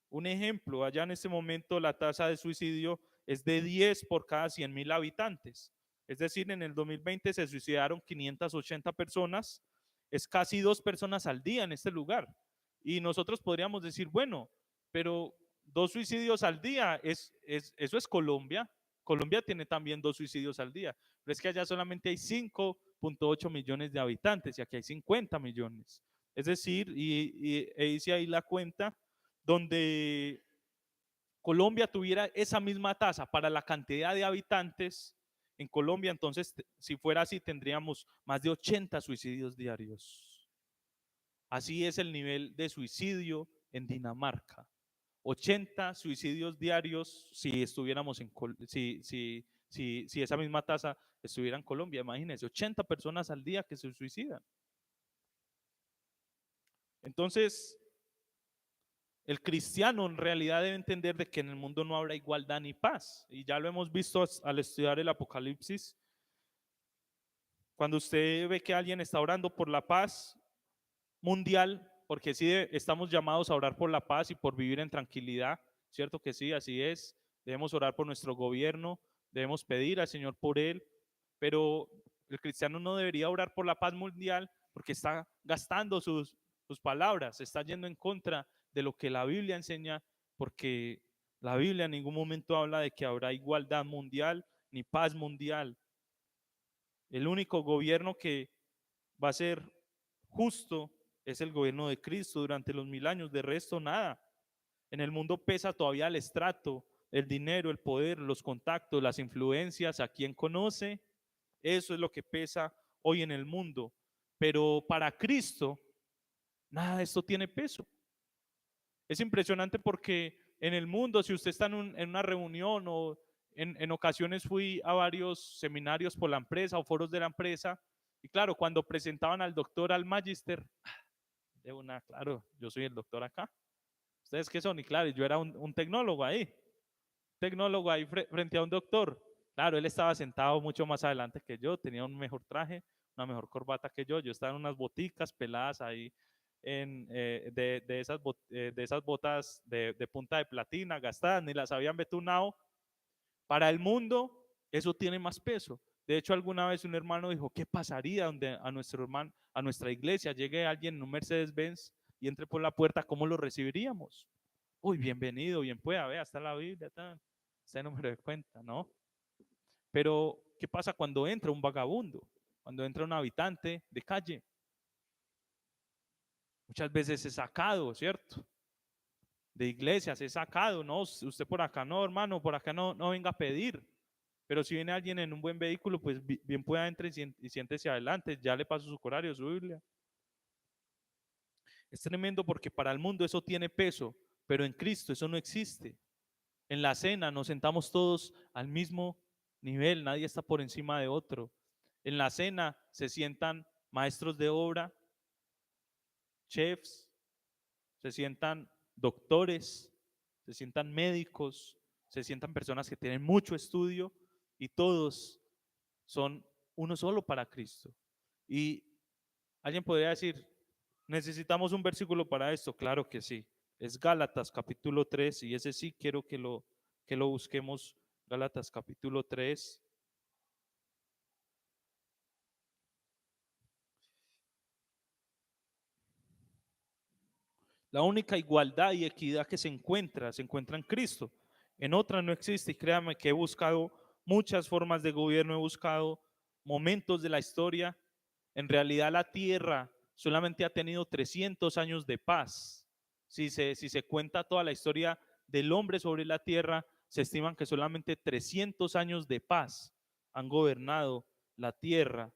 Speaker 1: Un ejemplo, allá en este momento la tasa de suicidio es de 10 por cada 100.000 habitantes. Es decir, en el 2020 se suicidaron 580 personas, es casi 2 personas al día en este lugar. Y nosotros podríamos decir, bueno, pero 2 suicidios al día, eso es Colombia. Colombia tiene también 2 suicidios al día, pero es que allá solamente hay 5.8 millones de habitantes y aquí hay 50 millones. Es decir, hice ahí la cuenta, donde Colombia tuviera esa misma tasa para la cantidad de habitantes, en Colombia, entonces, si fuera así, tendríamos más de 80 suicidios diarios. Así es el nivel de suicidio en Dinamarca. 80 suicidios diarios si estuviéramos si esa misma tasa estuviera en Colombia. Imagínense, 80 personas al día que se suicidan. Entonces, el cristiano en realidad debe entender de que en el mundo no habrá igualdad ni paz. Y ya lo hemos visto al estudiar el Apocalipsis. Cuando usted ve que alguien está orando por la paz mundial, porque sí estamos llamados a orar por la paz y por vivir en tranquilidad, ¿cierto que sí? Así es. Debemos orar por nuestro gobierno, debemos pedir al Señor por él, pero el cristiano no debería orar por la paz mundial porque está gastando sus palabras, está yendo en contra de lo que la Biblia enseña, porque la Biblia en ningún momento habla de que habrá igualdad mundial ni paz mundial. El único gobierno que va a ser justo es el gobierno de Cristo durante los 1000 años, de resto nada. En el mundo pesa todavía el estrato, el dinero, el poder, los contactos, las influencias, a quien conoce, eso es lo que pesa hoy en el mundo. Pero para Cristo, nada de esto tiene peso. Es impresionante porque en el mundo, si usted está en una reunión o en ocasiones fui a varios seminarios por la empresa o foros de la empresa, y claro, cuando presentaban al doctor, al magister, de una, claro, yo soy el doctor acá. ¿Ustedes qué son? Y claro, yo era un tecnólogo ahí frente a un doctor. Claro, él estaba sentado mucho más adelante que yo, tenía un mejor traje, una mejor corbata que yo estaba en unas boticas peladas ahí de esas botas de punta de platina gastadas, ni las habían betunado. Para el mundo eso tiene más peso. De hecho, alguna vez un hermano dijo, ¿qué pasaría donde a nuestra iglesia llegue alguien en un Mercedes-Benz y entre por la puerta? ¿Cómo lo recibiríamos? Uy, bienvenido, bien pueda, vea, está la Biblia, está el número de cuenta, ¿no? Pero, ¿qué pasa cuando entra un vagabundo? Cuando entra un habitante de calle. Muchas veces es sacado, ¿cierto? De iglesias es sacado, ¿no? Usted por acá no, hermano, por acá no venga a pedir. Pero si viene alguien en un buen vehículo, pues bien pueda entrar y siéntese adelante, ya le paso su horario, su Biblia. Es tremendo porque para el mundo eso tiene peso, pero en Cristo eso no existe. En la cena nos sentamos todos al mismo nivel, nadie está por encima de otro. En la cena se sientan maestros de obra, chefs, se sientan doctores, se sientan médicos, se sientan personas que tienen mucho estudio y todos son uno solo para Cristo. Y alguien podría decir, ¿Necesitamos un versículo para esto? Claro que sí. Es Gálatas capítulo 3 y ese sí quiero que lo busquemos. Gálatas capítulo 3. La única igualdad y equidad que se encuentra en Cristo. En otra no existe y créame que he buscado muchas formas de gobierno, he buscado momentos de la historia. En realidad la tierra solamente ha tenido 300 años de paz. Si se cuenta toda la historia del hombre sobre la tierra, se estiman que solamente 300 años de paz han gobernado la tierra.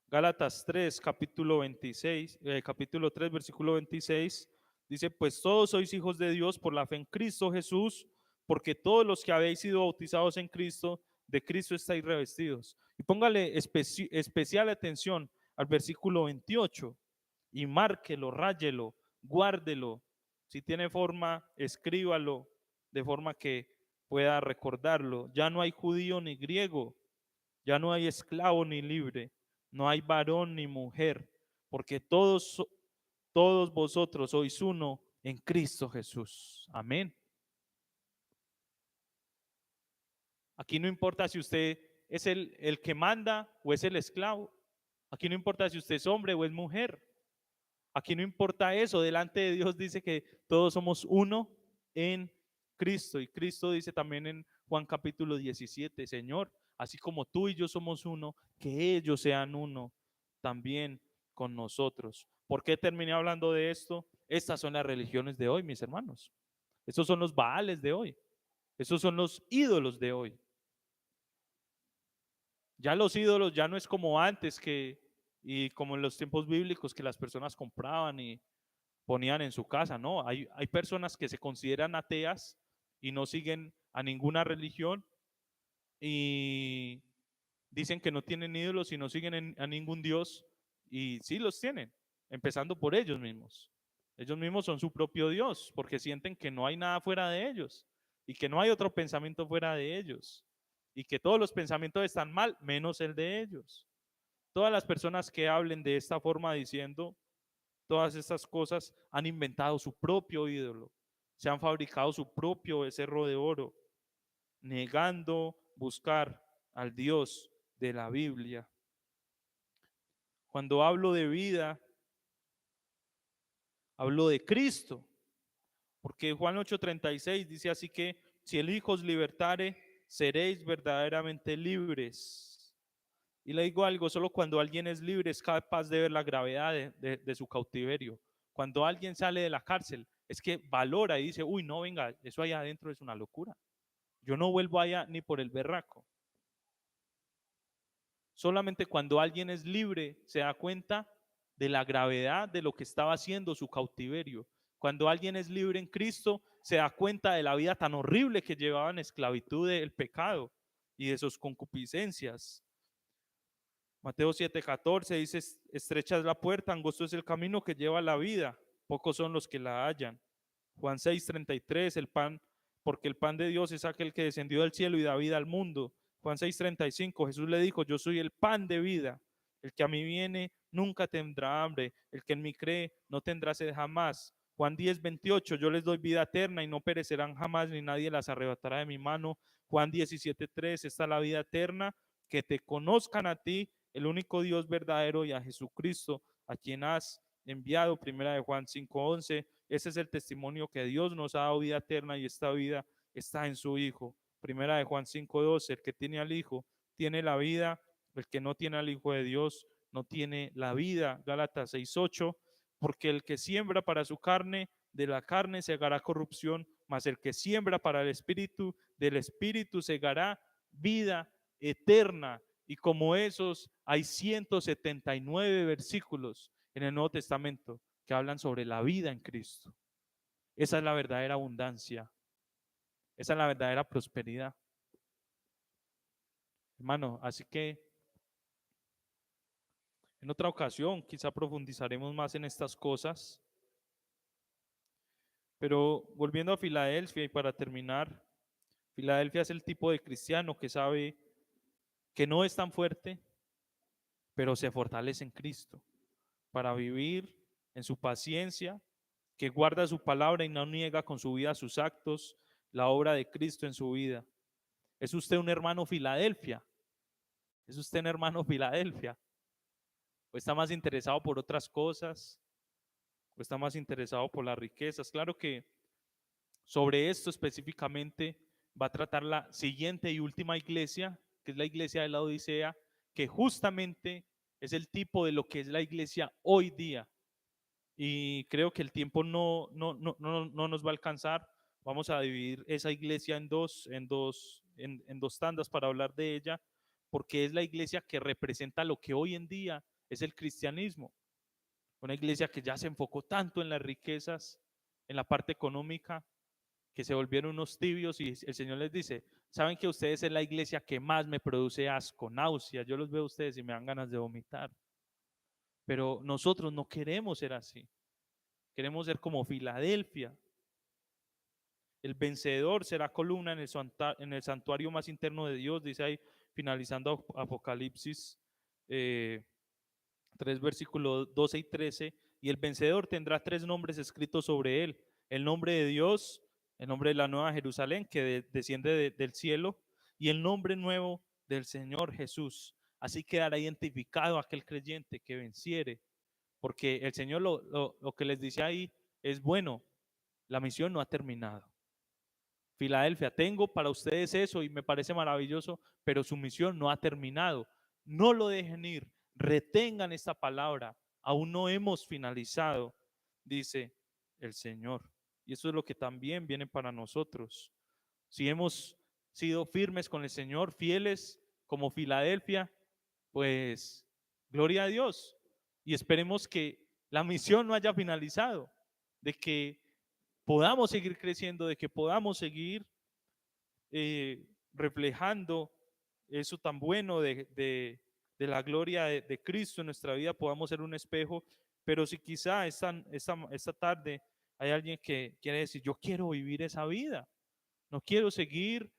Speaker 1: Gálatas 3, capítulo 26, capítulo 3, versículo 26, dice, pues todos sois hijos de Dios por la fe en Cristo Jesús, porque todos los que habéis sido bautizados en Cristo, de Cristo estáis revestidos. Y póngale especial atención al versículo 28 y márquelo, ráyelo, guárdelo. Si tiene forma, escríbalo de forma que pueda recordarlo. Ya no hay judío ni griego, ya no hay esclavo ni libre, no hay varón ni mujer, porque todos vosotros sois uno en Cristo Jesús. Amén. Aquí no importa si usted es el que manda o es el esclavo. Aquí no importa si usted es hombre o es mujer. Aquí no importa eso. Delante de Dios dice que todos somos uno en Cristo. Y Cristo dice también en Juan capítulo 17, Señor, así como tú y yo somos uno, que ellos sean uno también con nosotros. ¿Por qué terminé hablando de esto? Estas son las religiones de hoy, mis hermanos. Estos son los baales de hoy. Estos son los ídolos de hoy. Ya los ídolos ya no es como antes y como en los tiempos bíblicos que las personas compraban y ponían en su casa, ¿no? Hay personas que se consideran ateas y no siguen a ninguna religión y dicen que no tienen ídolos y no siguen a ningún Dios y sí los tienen, empezando por ellos mismos. Ellos mismos son su propio Dios porque sienten que no hay nada fuera de ellos y que no hay otro pensamiento fuera de ellos y que todos los pensamientos están mal menos el de ellos. Todas las personas que hablen de esta forma diciendo todas estas cosas han inventado su propio ídolo, se han fabricado su propio becerro de oro, negando buscar al Dios de la Biblia. Cuando hablo de vida, hablo de Cristo, porque Juan 8:36 dice así que si el Hijo os libertare, seréis verdaderamente libres. Y le digo algo, solo cuando alguien es libre es capaz de ver la gravedad de su cautiverio. Cuando alguien sale de la cárcel, es que valora y dice, uy, no, venga, eso allá adentro es una locura. Yo no vuelvo allá ni por el berraco. Solamente cuando alguien es libre se da cuenta de la gravedad de lo que estaba haciendo su cautiverio. Cuando alguien es libre en Cristo, se da cuenta de la vida tan horrible que llevaba en esclavitud del pecado y de sus concupiscencias. Mateo 7:14 dice, estrecha es la puerta, angosto es el camino que lleva a la vida, pocos son los que la hallan. Juan 6:33, porque el pan de Dios es aquel que descendió del cielo y da vida al mundo. Juan 6:35, Jesús le dijo, yo soy el pan de vida, el que a mí viene nunca tendrá hambre, el que en mí cree no tendrá sed jamás. Juan 10:28, yo les doy vida eterna y no perecerán jamás, ni nadie las arrebatará de mi mano. Juan 17:3, esta es la vida eterna, que te conozcan a ti, el único Dios verdadero, y a Jesucristo, a quien has enviado. Primera de Juan 5:11, ese es el testimonio que Dios nos ha dado vida eterna y esta vida está en su Hijo. Primera de Juan 5:12, el que tiene al Hijo tiene la vida, el que no tiene al Hijo de Dios no tiene la vida. Gálatas 6:8, porque el que siembra para su carne, de la carne segará corrupción, mas el que siembra para el Espíritu, del Espíritu segará vida eterna. Y como esos, hay 179 versículos en el Nuevo Testamento que hablan sobre la vida en Cristo. Esa es la verdadera abundancia. Esa es la verdadera prosperidad. Hermano, así que en otra ocasión quizá profundizaremos más en estas cosas. Pero volviendo a Filadelfia y para terminar, Filadelfia es el tipo de cristiano que sabe que no es tan fuerte, pero se fortalece en Cristo para vivir en su paciencia, que guarda su palabra y no niega con su vida sus actos, la obra de Cristo en su vida. ¿Es usted un hermano Filadelfia? ¿Es usted un hermano Filadelfia? ¿O está más interesado por otras cosas? ¿O está más interesado por las riquezas? Claro que sobre esto específicamente va a tratar la siguiente y última iglesia, que es la iglesia de la Odisea, que justamente es el tipo de lo que es la iglesia hoy día. Y creo que el tiempo no nos va a alcanzar. Vamos a dividir esa iglesia en dos tandas para hablar de ella, porque es la iglesia que representa lo que hoy en día es el cristianismo. Una iglesia que ya se enfocó tanto en las riquezas, en la parte económica, que se volvieron unos tibios, y el Señor les dice: saben que ustedes es la iglesia que más me produce asco, náusea, yo los veo a ustedes y me dan ganas de vomitar. Pero nosotros no queremos ser así, queremos ser como Filadelfia. El vencedor será columna en el santuario más interno de Dios, dice ahí, finalizando Apocalipsis 3, versículos 12 y 13. Y el vencedor tendrá 3 nombres escritos sobre él: el nombre de Dios, el nombre de la nueva Jerusalén que desciende del cielo, y el nombre nuevo del Señor Jesús. Así quedará identificado aquel creyente que venciere, porque el Señor lo que les dice ahí es: bueno, la misión no ha terminado. Filadelfia, tengo para ustedes eso y me parece maravilloso, pero su misión no ha terminado. No lo dejen ir, retengan esta palabra, aún no hemos finalizado, dice el Señor. Y eso es lo que también viene para nosotros. Si hemos sido firmes con el Señor, fieles como Filadelfia, pues gloria a Dios. Y esperemos que la misión no haya finalizado, de que podamos seguir creciendo, de que podamos seguir reflejando eso tan bueno de la gloria de Cristo en nuestra vida, podamos ser un espejo. Pero si quizá esta tarde hay alguien que quiere decir: yo quiero vivir esa vida, no quiero seguir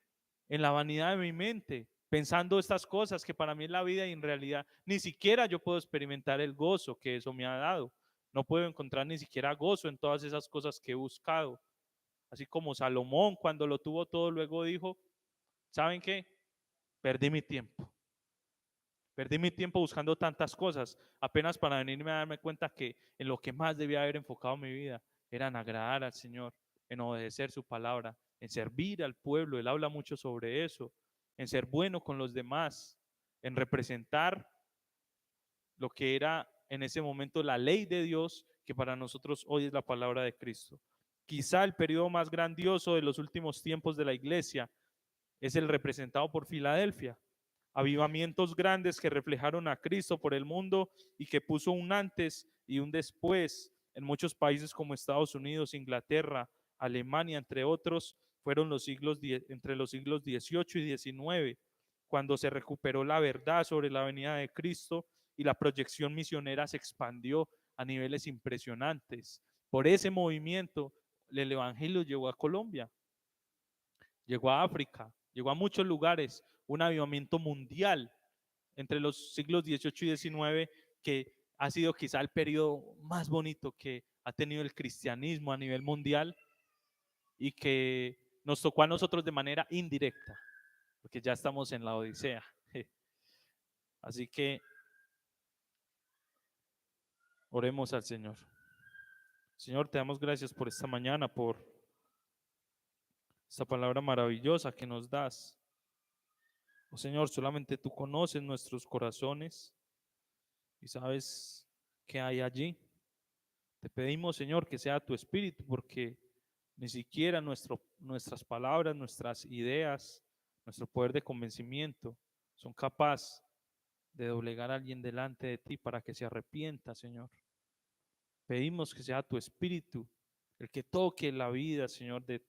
Speaker 1: en la vanidad de mi mente, pensando estas cosas que para mí es la vida, y en realidad ni siquiera yo puedo experimentar el gozo que eso me ha dado. No puedo encontrar ni siquiera gozo en todas esas cosas que he buscado. Así como Salomón, cuando lo tuvo todo, luego dijo: ¿saben qué? Perdí mi tiempo. Perdí mi tiempo buscando tantas cosas, apenas para venirme a darme cuenta que en lo que más debía haber enfocado mi vida era en agradar al Señor, en obedecer su palabra, en servir al pueblo. Él habla mucho sobre eso, en ser bueno con los demás, en representar lo que era en ese momento la ley de Dios, que para nosotros hoy es la palabra de Cristo. Quizá el periodo más grandioso de los últimos tiempos de la iglesia es el representado por Filadelfia. Avivamientos grandes que reflejaron a Cristo por el mundo y que puso un antes y un después en muchos países como Estados Unidos, Inglaterra, Alemania, entre otros. Fueron entre los siglos XVIII y XIX, cuando se recuperó la verdad sobre la venida de Cristo y la proyección misionera se expandió a niveles impresionantes. Por ese movimiento, el evangelio llegó a Colombia, llegó a África, llegó a muchos lugares. Un avivamiento mundial entre los siglos XVIII y XIX, que ha sido quizá el periodo más bonito que ha tenido el cristianismo a nivel mundial, y que nos tocó a nosotros de manera indirecta, porque ya estamos en la Odisea. Así que oremos al Señor. Señor, te damos gracias por esta mañana, por esta palabra maravillosa que nos das. Oh Señor, solamente tú conoces nuestros corazones y sabes qué hay allí. Te pedimos, Señor, que sea tu espíritu, porque ni siquiera nuestras palabras, nuestras ideas, nuestro poder de convencimiento son capaces de doblegar a alguien delante de ti para que se arrepienta, Señor. Pedimos que sea tu espíritu el que toque la vida, Señor, de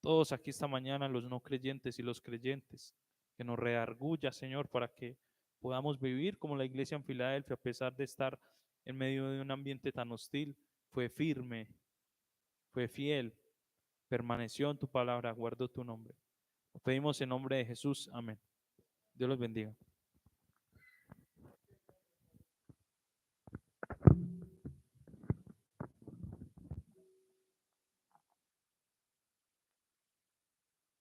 Speaker 1: todos aquí esta mañana, los no creyentes y los creyentes, que nos redarguya, Señor, para que podamos vivir como la iglesia en Filadelfia, a pesar de estar en medio de un ambiente tan hostil. Fue firme, fue fiel, permaneció en tu palabra, guardó tu nombre. Lo pedimos en nombre de Jesús. Amén. Dios los bendiga.